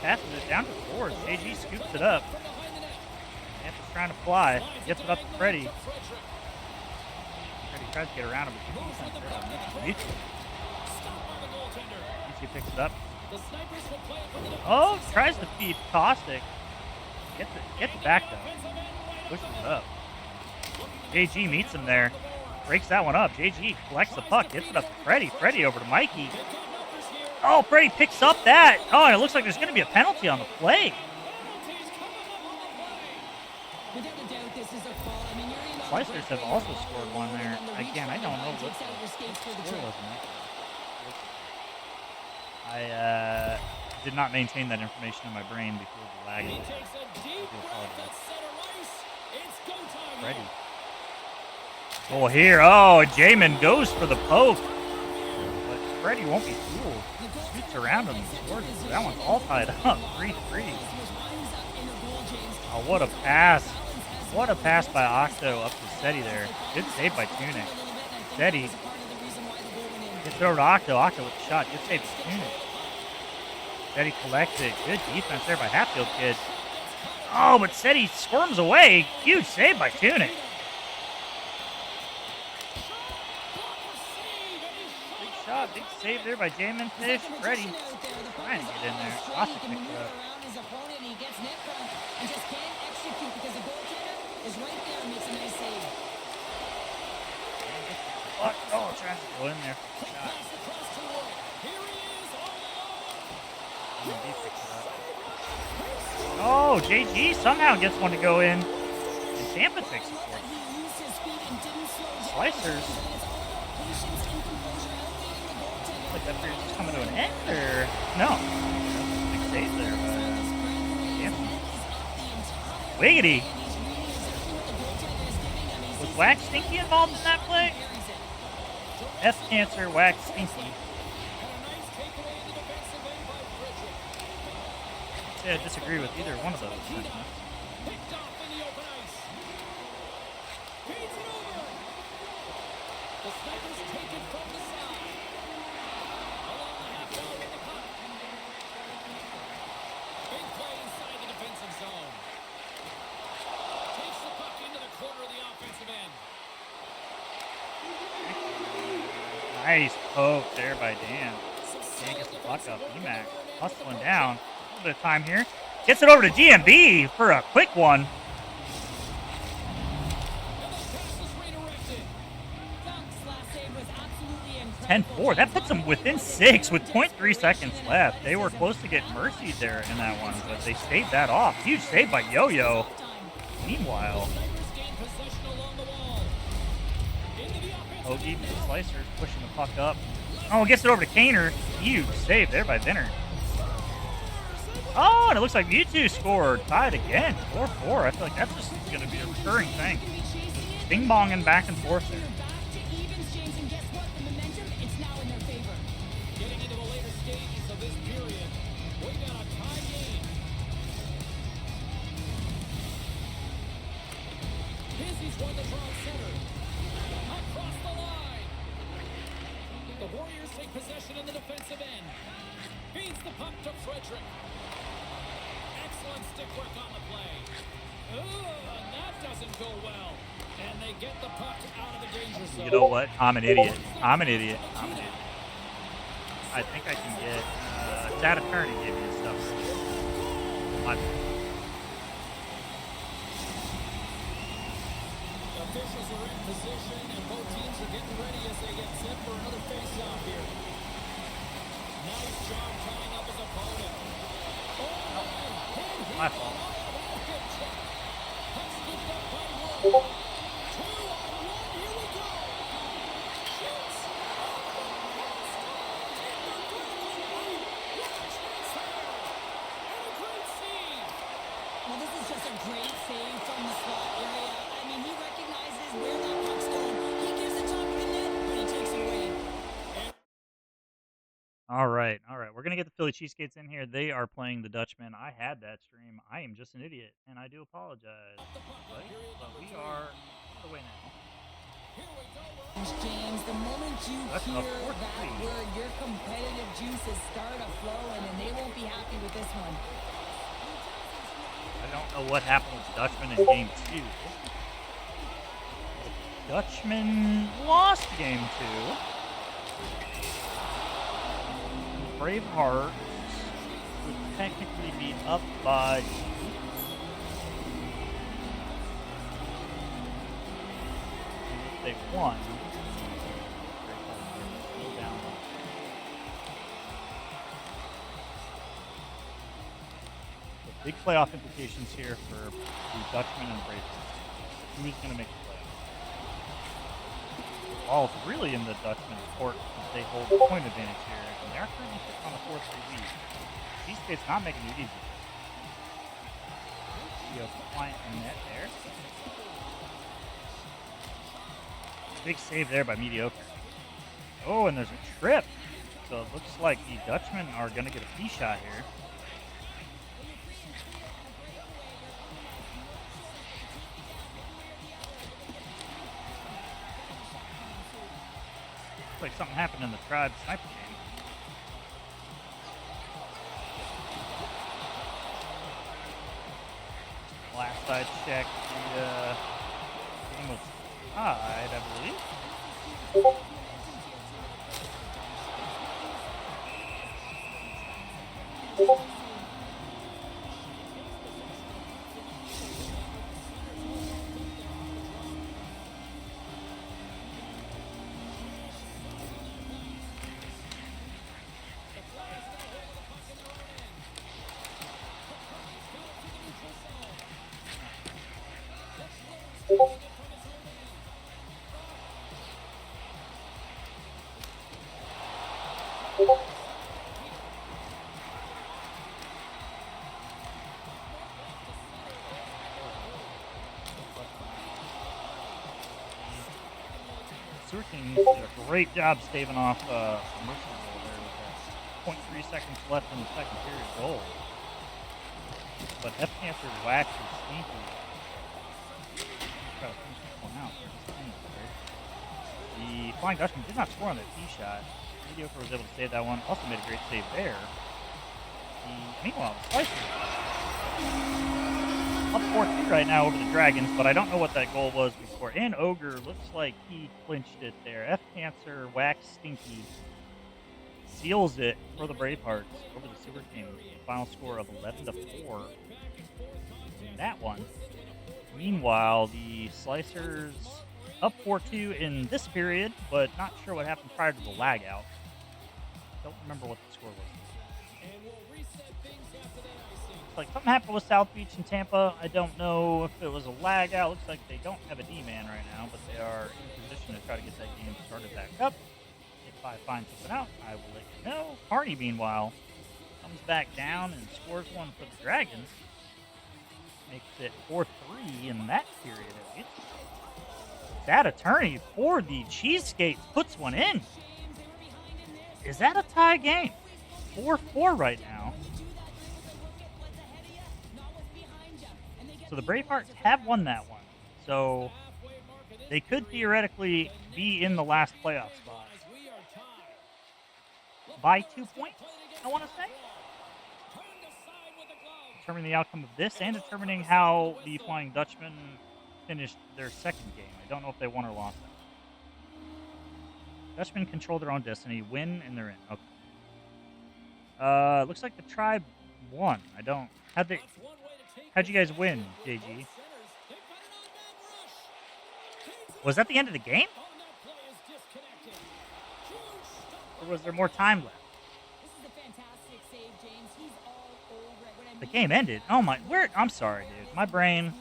Passes it down to the boards. JG scoops it up. Panthers trying to fly. Gets it up to Freddie. Freddie tries to get around him, but Mewtwo picks it up. Oh, tries to feed Caustic. Gets it back though. Pushes it up. JG meets him there. Breaks that one up. JG collects the puck. Gets it up to Freddie. Freddie over to Mikey. Oh, Freddie picks up that. Oh, and it looks like there's going to be a penalty on the play. Slicers have also scored one there. Again, I don't know what the score was in that. I did not maintain that information in my brain before the lag. I do apologize. Freddie. Oh, here. Oh, Jamin goes for the poke. But Freddie won't be fooled. Scoots around him and scores it. So that one's all tied up. 3-3. Oh, what a pass. What a pass by Octo up to Seti there. Good save by Tunic. Seti gets it over to Octo. Octo with the shot. Good save by Tunic. Seti collects it. Good defense there by Hatfield Kid. Oh, but Seti squirms away. Huge save by Tunic. Big shot. Big save there by Jamin Fish. Freddie trying to get in there. Caustic picked it up. Oh, trying to go in there for the shot. Oh, JG somehow gets one to go in. And Tampa takes it for it. Slicers. Like that period's just coming to an end, or no? Big save there, but Tampa. Wiggity. Was Wax Stinky involved in that play? F Cancer, Wax Stinky. I disagree with either one of those. Nice poke there by Dan. Dan gets the puck up. EMAC hustling down. A little bit of time here. Gets it over to DMB for a quick one. 10-4. That puts them within 6 with 0.3 seconds left. They were close to getting mercied there in that one, but they staved that off. Huge save by Yo-Yo. Meanwhile, Hoagie, Slicers pushing the puck up. Oh, gets it over to Kaner. Huge save there by Vinner. Oh, and it looks like Mewtwo scored. Tied again. 4-4. I feel like that's just going to be a recurring thing. Bing-bonging back and forth there. The Warriors take possession in the defensive end. Feeds the puck to Frederick. stick work on the play. And that doesn't go well. And they get the puck out of the danger zone. You know what? I'm an idiot. I'm an idiot. I'm an idiot. I think I can get that attorney gave me stuff. My bad. Officials are in position, and both teams are getting ready as they get set for another face-off here. Nice job tying up his opponent. My fault. Well, this is just a great save from the slot area. I mean, he recognizes where that puck's going. He gives it top of the net, but he takes it away. All right. We're going to get the Philly Cheesecakes in here. They are playing the Dutchmen. I had that stream. I am just an idiot, and I do apologize. Right? But we are on the way now. James, the moment you That's hear a 4-3. that word, your competitive juices start flowing, and they won't be happy with this one. I don't know what happened with the Dutchmen in Game 2. The Dutchmen lost Game 2. Bravehearts would technically be up by... if they won... Still down. So big playoff implications here for the Dutchmen and Bravehearts. Who's going to make the playoffs? The ball's really in the Dutchmen's court because they hold the point advantage here. And they're currently sitting on a 4-3 lead. Cheesecake's not making it easy. Client in net there. Big save there by Mediocre. Oh, and there's a trip. So it looks like the Dutchmen are going to get a P shot here. Looks like something happened in the Tribe sniper game. Last I checked, the game was tied, I believe. Sewer King did a great job staving off a mercy goal there with 0.3 seconds left in the second period goal. But F Cancer waxed his sneaky. Try to finish this one out. The Flying Dutchman did not score on that tee shot. Mediocre was able to save that one. Also made a great save there. Meanwhile, the Slicers up 4-2 right now over the Dragons, but I don't know what that goal was before. And Ogre looks like he clinched it there. F Cancer, Wax Stinky seals it for the Bravehearts over the Sewer King. Final score of 11-4 in that one. Meanwhile, the Slicers up 4-2 in this period, but not sure what happened prior to the lag out. Don't remember what the score was. Like something happened with South Beach and Tampa. I don't know if it was a lag out. Looks like they don't have a D-man right now, but they are in position to try to get that game started back up. If I find something out, I will let you know. Carney, meanwhile, comes back down and scores one for the Dragons. Makes it 4-3 in that period at least. That attorney for the Cheesecakes puts one in. Is that a tie game? 4-4 right now. So the Bravehearts have won that one. So they could theoretically be in the last playoff spot. By 2 points, I want to say. determining the outcome of this and determining how the Flying Dutchman finished their second game. I don't know if they won or lost. Dutchmen control their own destiny, win, and they're in. Okay. Looks like the Tribe won. I don't. How'd you guys win, JG? Was that the end of the game? Or was there more time left? This is a fantastic save, James. He's all over it. What I The mean game ended. Oh my, I'm sorry, dude. My brain.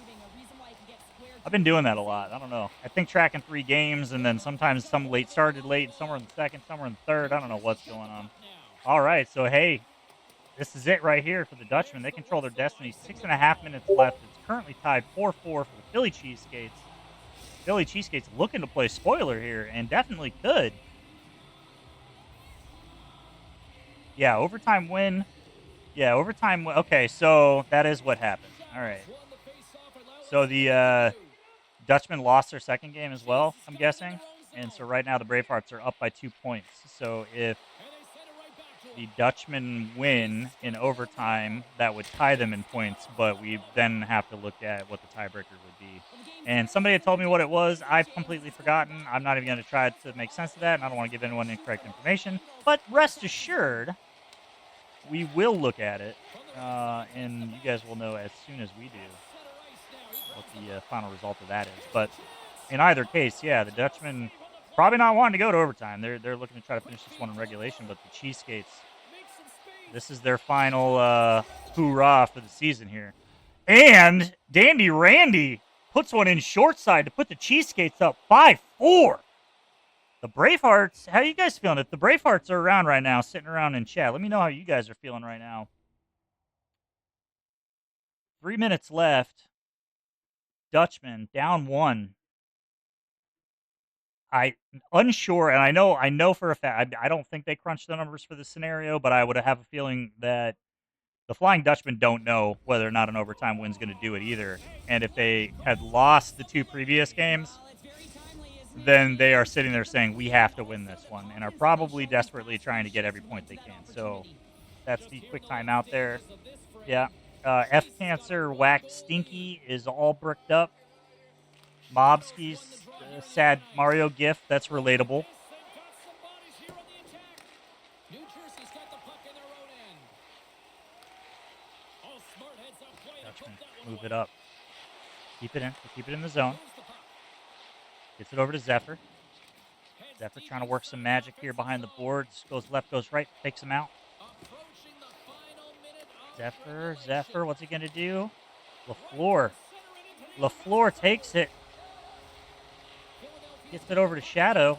I've been doing that a lot. I don't know. I think tracking 3 games, and then sometimes some late started late, somewhere in the second, somewhere in the third. I don't know what's going on. All right, so hey, this is it right here for the Dutchmen. They control their destiny. 6.5 minutes left. It's currently tied 4-4 for the Philly Cheesesteaks. Philly Cheesesteaks looking to play spoiler here, and definitely could. Yeah, overtime win. Yeah, overtime win. Okay, so that is what happened. All right. So the Dutchmen lost their second game as well, I'm guessing. And so right now the Bravehearts are up by 2 points. So if the Dutchmen win in overtime, that would tie them in points, but we then have to look at what the tiebreaker would be. And somebody had told me what it was. I've completely forgotten. I'm not even going to try to make sense of that, and I don't want to give anyone incorrect information. But rest assured, we will look at it, and you guys will know as soon as we do what the final result of that is. But in either case, yeah, the Dutchmen probably not wanting to go to overtime. They're looking to try to finish this one in regulation, but the Cheeseskates, this is their final hoorah for the season here. And Dandy Randy puts one in short side to put the Cheeseskates up 5-4. The Bravehearts, how you guys feeling? If the Bravehearts are around right now, sitting around in chat, let me know how you guys are feeling right now. 3 minutes left. Dutchman down 1. I unsure, and I know for a fact, I don't think they crunched the numbers for this scenario, but I would have a feeling that the Flying Dutchmen don't know whether or not an overtime win's going to do it either. And if they had lost the 2 previous games, then they are sitting there saying, we have to win this one, and are probably desperately trying to get every point they can. So that's the quick timeout there. Yeah. F Cancer Whack Stinky is all bricked up. Mobski's sad Mario gif, that's relatable. Dutchman, move it up. Keep it in. Keep it in the zone. Gets it over to Zephyr. Zephyr trying to work some magic here behind the boards. Goes left, goes right, takes him out. Zephyr, what's he going to do? LaFleur takes it. Gets it over to Shadow.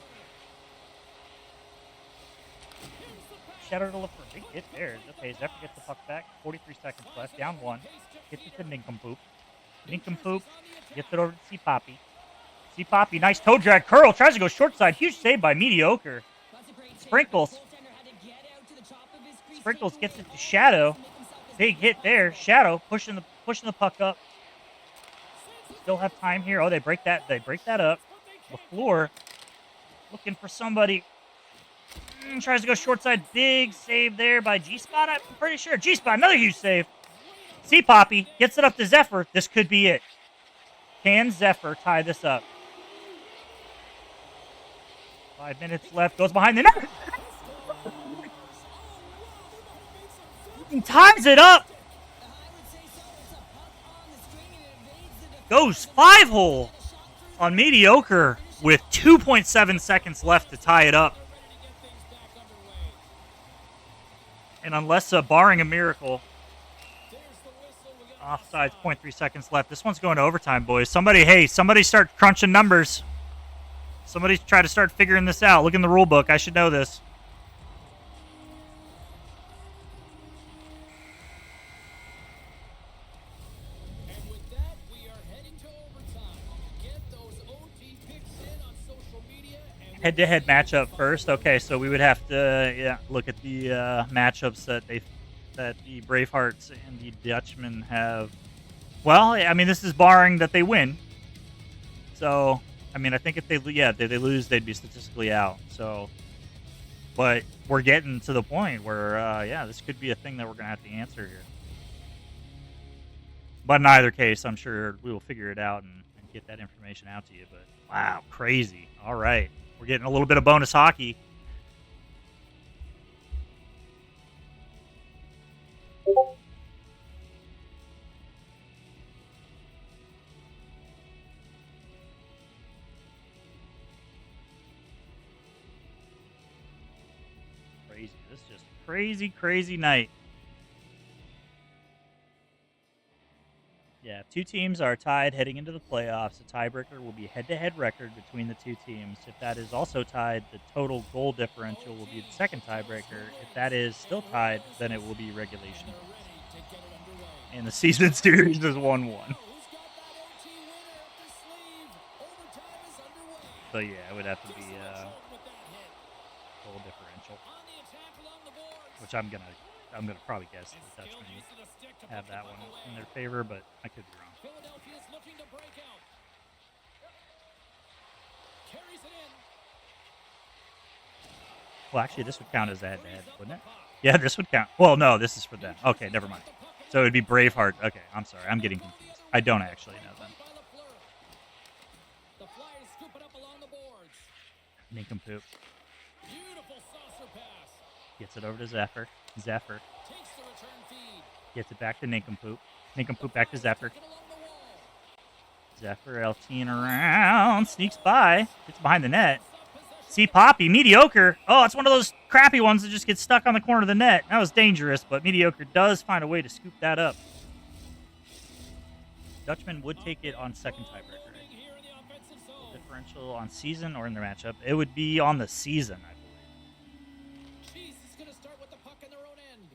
Shadow to LaFleur. Big hit there. Okay, Zephyr gets the puck back. 43 seconds left. Down 1. Gets it to Nincompoop. Nincompoop gets it over to C-Poppy. C-Poppy, nice toe drag. Curl tries to go short side. Huge save by Mediocre. Sprinkles gets it to Shadow. Big hit there. Shadow pushing the puck up. Still have time here. Oh, they break that up. LaFleur looking for somebody. Tries to go short side. Big save there by G-Spot, I'm pretty sure. G-Spot, another huge save. C-Poppy gets it up to Zephyr. This could be it. Can Zephyr tie this up? 5 minutes left. Goes behind the net. He ties it up. Goes 5-hole on Mediocre with 2.7 seconds left to tie it up. And unless, barring a miracle, offsides, 0.3 seconds left. This one's going to overtime, boys. Somebody start crunching numbers. Somebody try to start figuring this out. Look in the rule book. I should know this. And with that, we are heading to overtime. Get those OT picks in on social media. Head-to-head matchup first. Okay, so we would have to look at the matchups that the Bravehearts and the Dutchmen have. Well, I mean, this is barring that they win. So, I mean, I think if they lose, they'd be statistically out. So, but we're getting to the point where, this could be a thing that we're gonna have to answer here. But in either case, I'm sure we will figure it out and get that information out to you. But wow, crazy. All right. We're getting a little bit of bonus hockey. Crazy. This is just crazy, crazy night. Yeah, if two teams are tied heading into the playoffs, a tiebreaker will be head-to-head record between the two teams. If that is also tied, the total goal differential will be the second tiebreaker. If that is still tied, then it will be regulation. And the season series is 1-1. So yeah, it would have to be goal differential, which I'm gonna probably guess the Dutchmen have that one in their favor, but I could be wrong. Philadelphia's looking to break out. Carries it in. Well, actually, this would count as a head-to-head, wouldn't it? Yeah, this would count. Well, no, this is for them. Okay, never mind. So it would be Braveheart. Okay, I'm sorry. I'm getting confused. I don't actually know them. The Flyers scoop it up along the boards. Nincompoop Beautiful saucer pass. gets it over to Zephyr. Zephyr Takes the return feed. gets it back to Nincompoop. Nincompoop back to Zephyr. Get along the wall. Zephyr LTing around. Sneaks by. Gets behind the net. See Poppy. Mediocre. Oh, it's one of those crappy ones that just gets stuck on the corner of the net. That was dangerous, but Mediocre does find a way to scoop that up. Dutchman would take it on second tiebreaker. Right? Here in the offensive zone. Differential on season or in their matchup. It would be on the season, I believe. Cheese is going to start with the puck in their own end.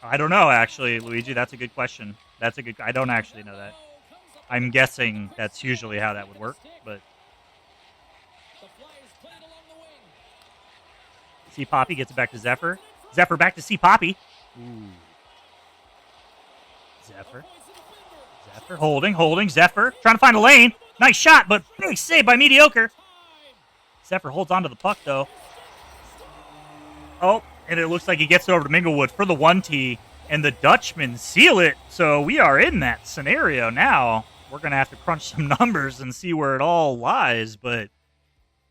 I don't know, actually, Luigi. That's a good question. That's a good. I don't actually know that. I'm guessing that's usually how that would work, but The Flyers play it along the wing. C Poppy gets it back to Zephyr. Zephyr back to C Poppy. Ooh. Zephyr. Zephyr holding. Zephyr trying to find a lane. Nice shot, but big save by Mediocre. Zephyr holds onto the puck though. Oh, and it looks like he gets it over to Minglewood for the 1T, and the Dutchmen seal it. So we are in that scenario now. We're going to have to crunch some numbers and see where it all lies, but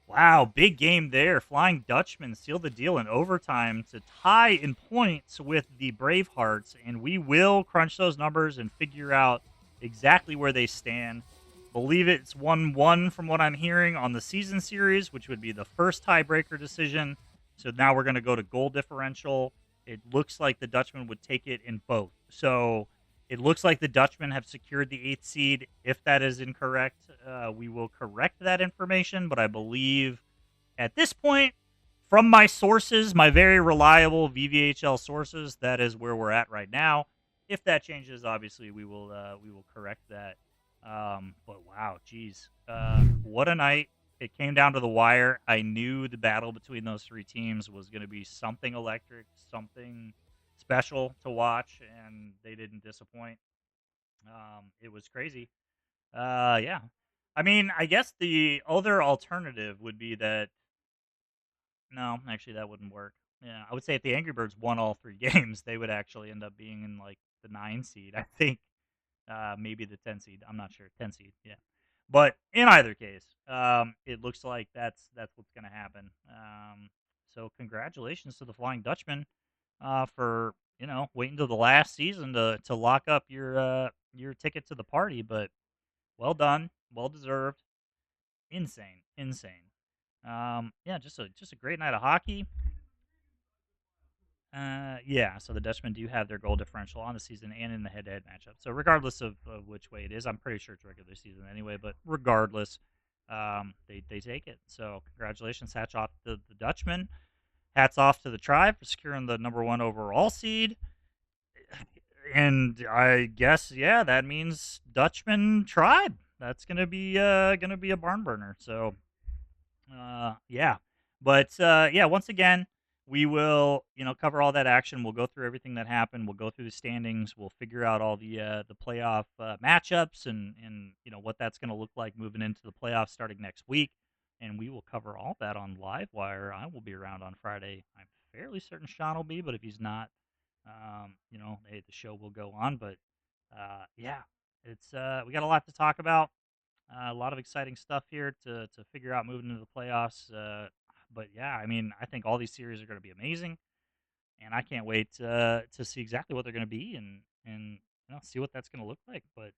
wow, big game there. Flying Dutchmen seal the deal in overtime to tie in points with the Bravehearts, and we will crunch those numbers and figure out exactly where they stand. Believe it's 1-1 from what I'm hearing on the season series, which would be the first tiebreaker decision. So now we're going to go to goal differential. It looks like the Dutchmen would take it in both. So it looks like the Dutchmen have secured the 8th seed. If that is incorrect, we will correct that information. But I believe at this point, from my sources, my very reliable VVHL sources, that is where we're at right now. If that changes, obviously we will correct that. But wow, geez, what a night! It came down to the wire. I knew the battle between those three teams was going to be something electric, something special to watch, and they didn't disappoint. It was crazy. Yeah. I mean, I guess the other alternative would be that. No, actually, that wouldn't work. Yeah, I would say if the Angry Birds won all three games, they would actually end up being in like the 9 seed. I think maybe the 10 seed. I'm not sure. 10 seed. Yeah. But in either case, it looks like that's what's going to happen. So congratulations to the Flying Dutchman for waiting till the last season to lock up your ticket to the party. But well done, well deserved, insane. Yeah, just a great night of hockey. Yeah, so the Dutchmen do have their goal differential on the season and in the head-to-head matchup. So regardless of which way it is, I'm pretty sure it's regular season anyway. But regardless, they take it. So congratulations, hats off to the Dutchmen. Hats off to the Tribe for securing the #1 overall seed. And I guess that means Dutchman Tribe. That's gonna be a barn burner. So yeah, but once again, we will cover all that action. We'll go through everything that happened. We'll go through the standings. We'll figure out all the playoff matchups and what that's going to look like moving into the playoffs starting next week. And we will cover all that on Livewire. I will be around on Friday. I'm fairly certain Sean will be, but if he's not, hey, the show will go on. But Yeah, it's we got a lot to talk about. A lot of exciting stuff here to figure out moving into the playoffs. But yeah, I mean, I think all these series are going to be amazing, and I can't wait to see exactly what they're going to be and see what that's going to look like. But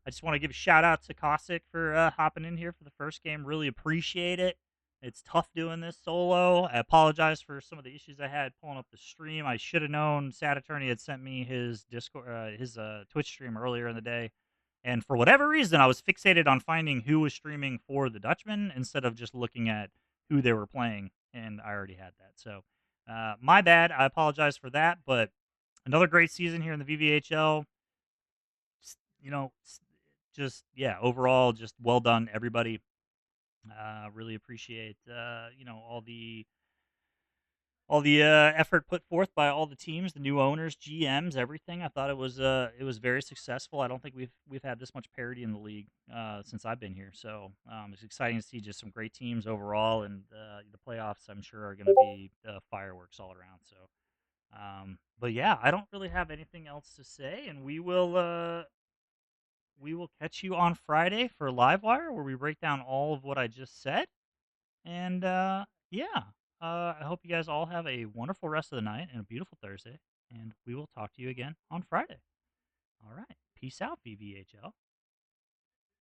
I just want to give a shout out to Cossack for hopping in here for the first game. Really appreciate it. It's tough doing this solo. I apologize for some of the issues I had pulling up the stream. I should have known Sad Attorney had sent me his Discord, his Twitch stream earlier in the day, and for whatever reason, I was fixated on finding who was streaming for the Dutchman instead of just looking at who they were playing, and I already had that. So, my bad. I apologize for that. But another great season here in the VVHL. Just yeah, overall, just well done, everybody. Really appreciate all the effort put forth by all the teams, the new owners, GMs, everything. I thought it was very successful. I don't think we've had this much parity in the league since I've been here. So it's exciting to see just some great teams overall, and the playoffs I'm sure are going to be fireworks all around. So, but yeah, I don't really have anything else to say, and we will catch you on Friday for Livewire, where we break down all of what I just said. And yeah, I hope you guys all have a wonderful rest of the night and a beautiful Thursday. And we will talk to you again on Friday. All right. Peace out, VVHL.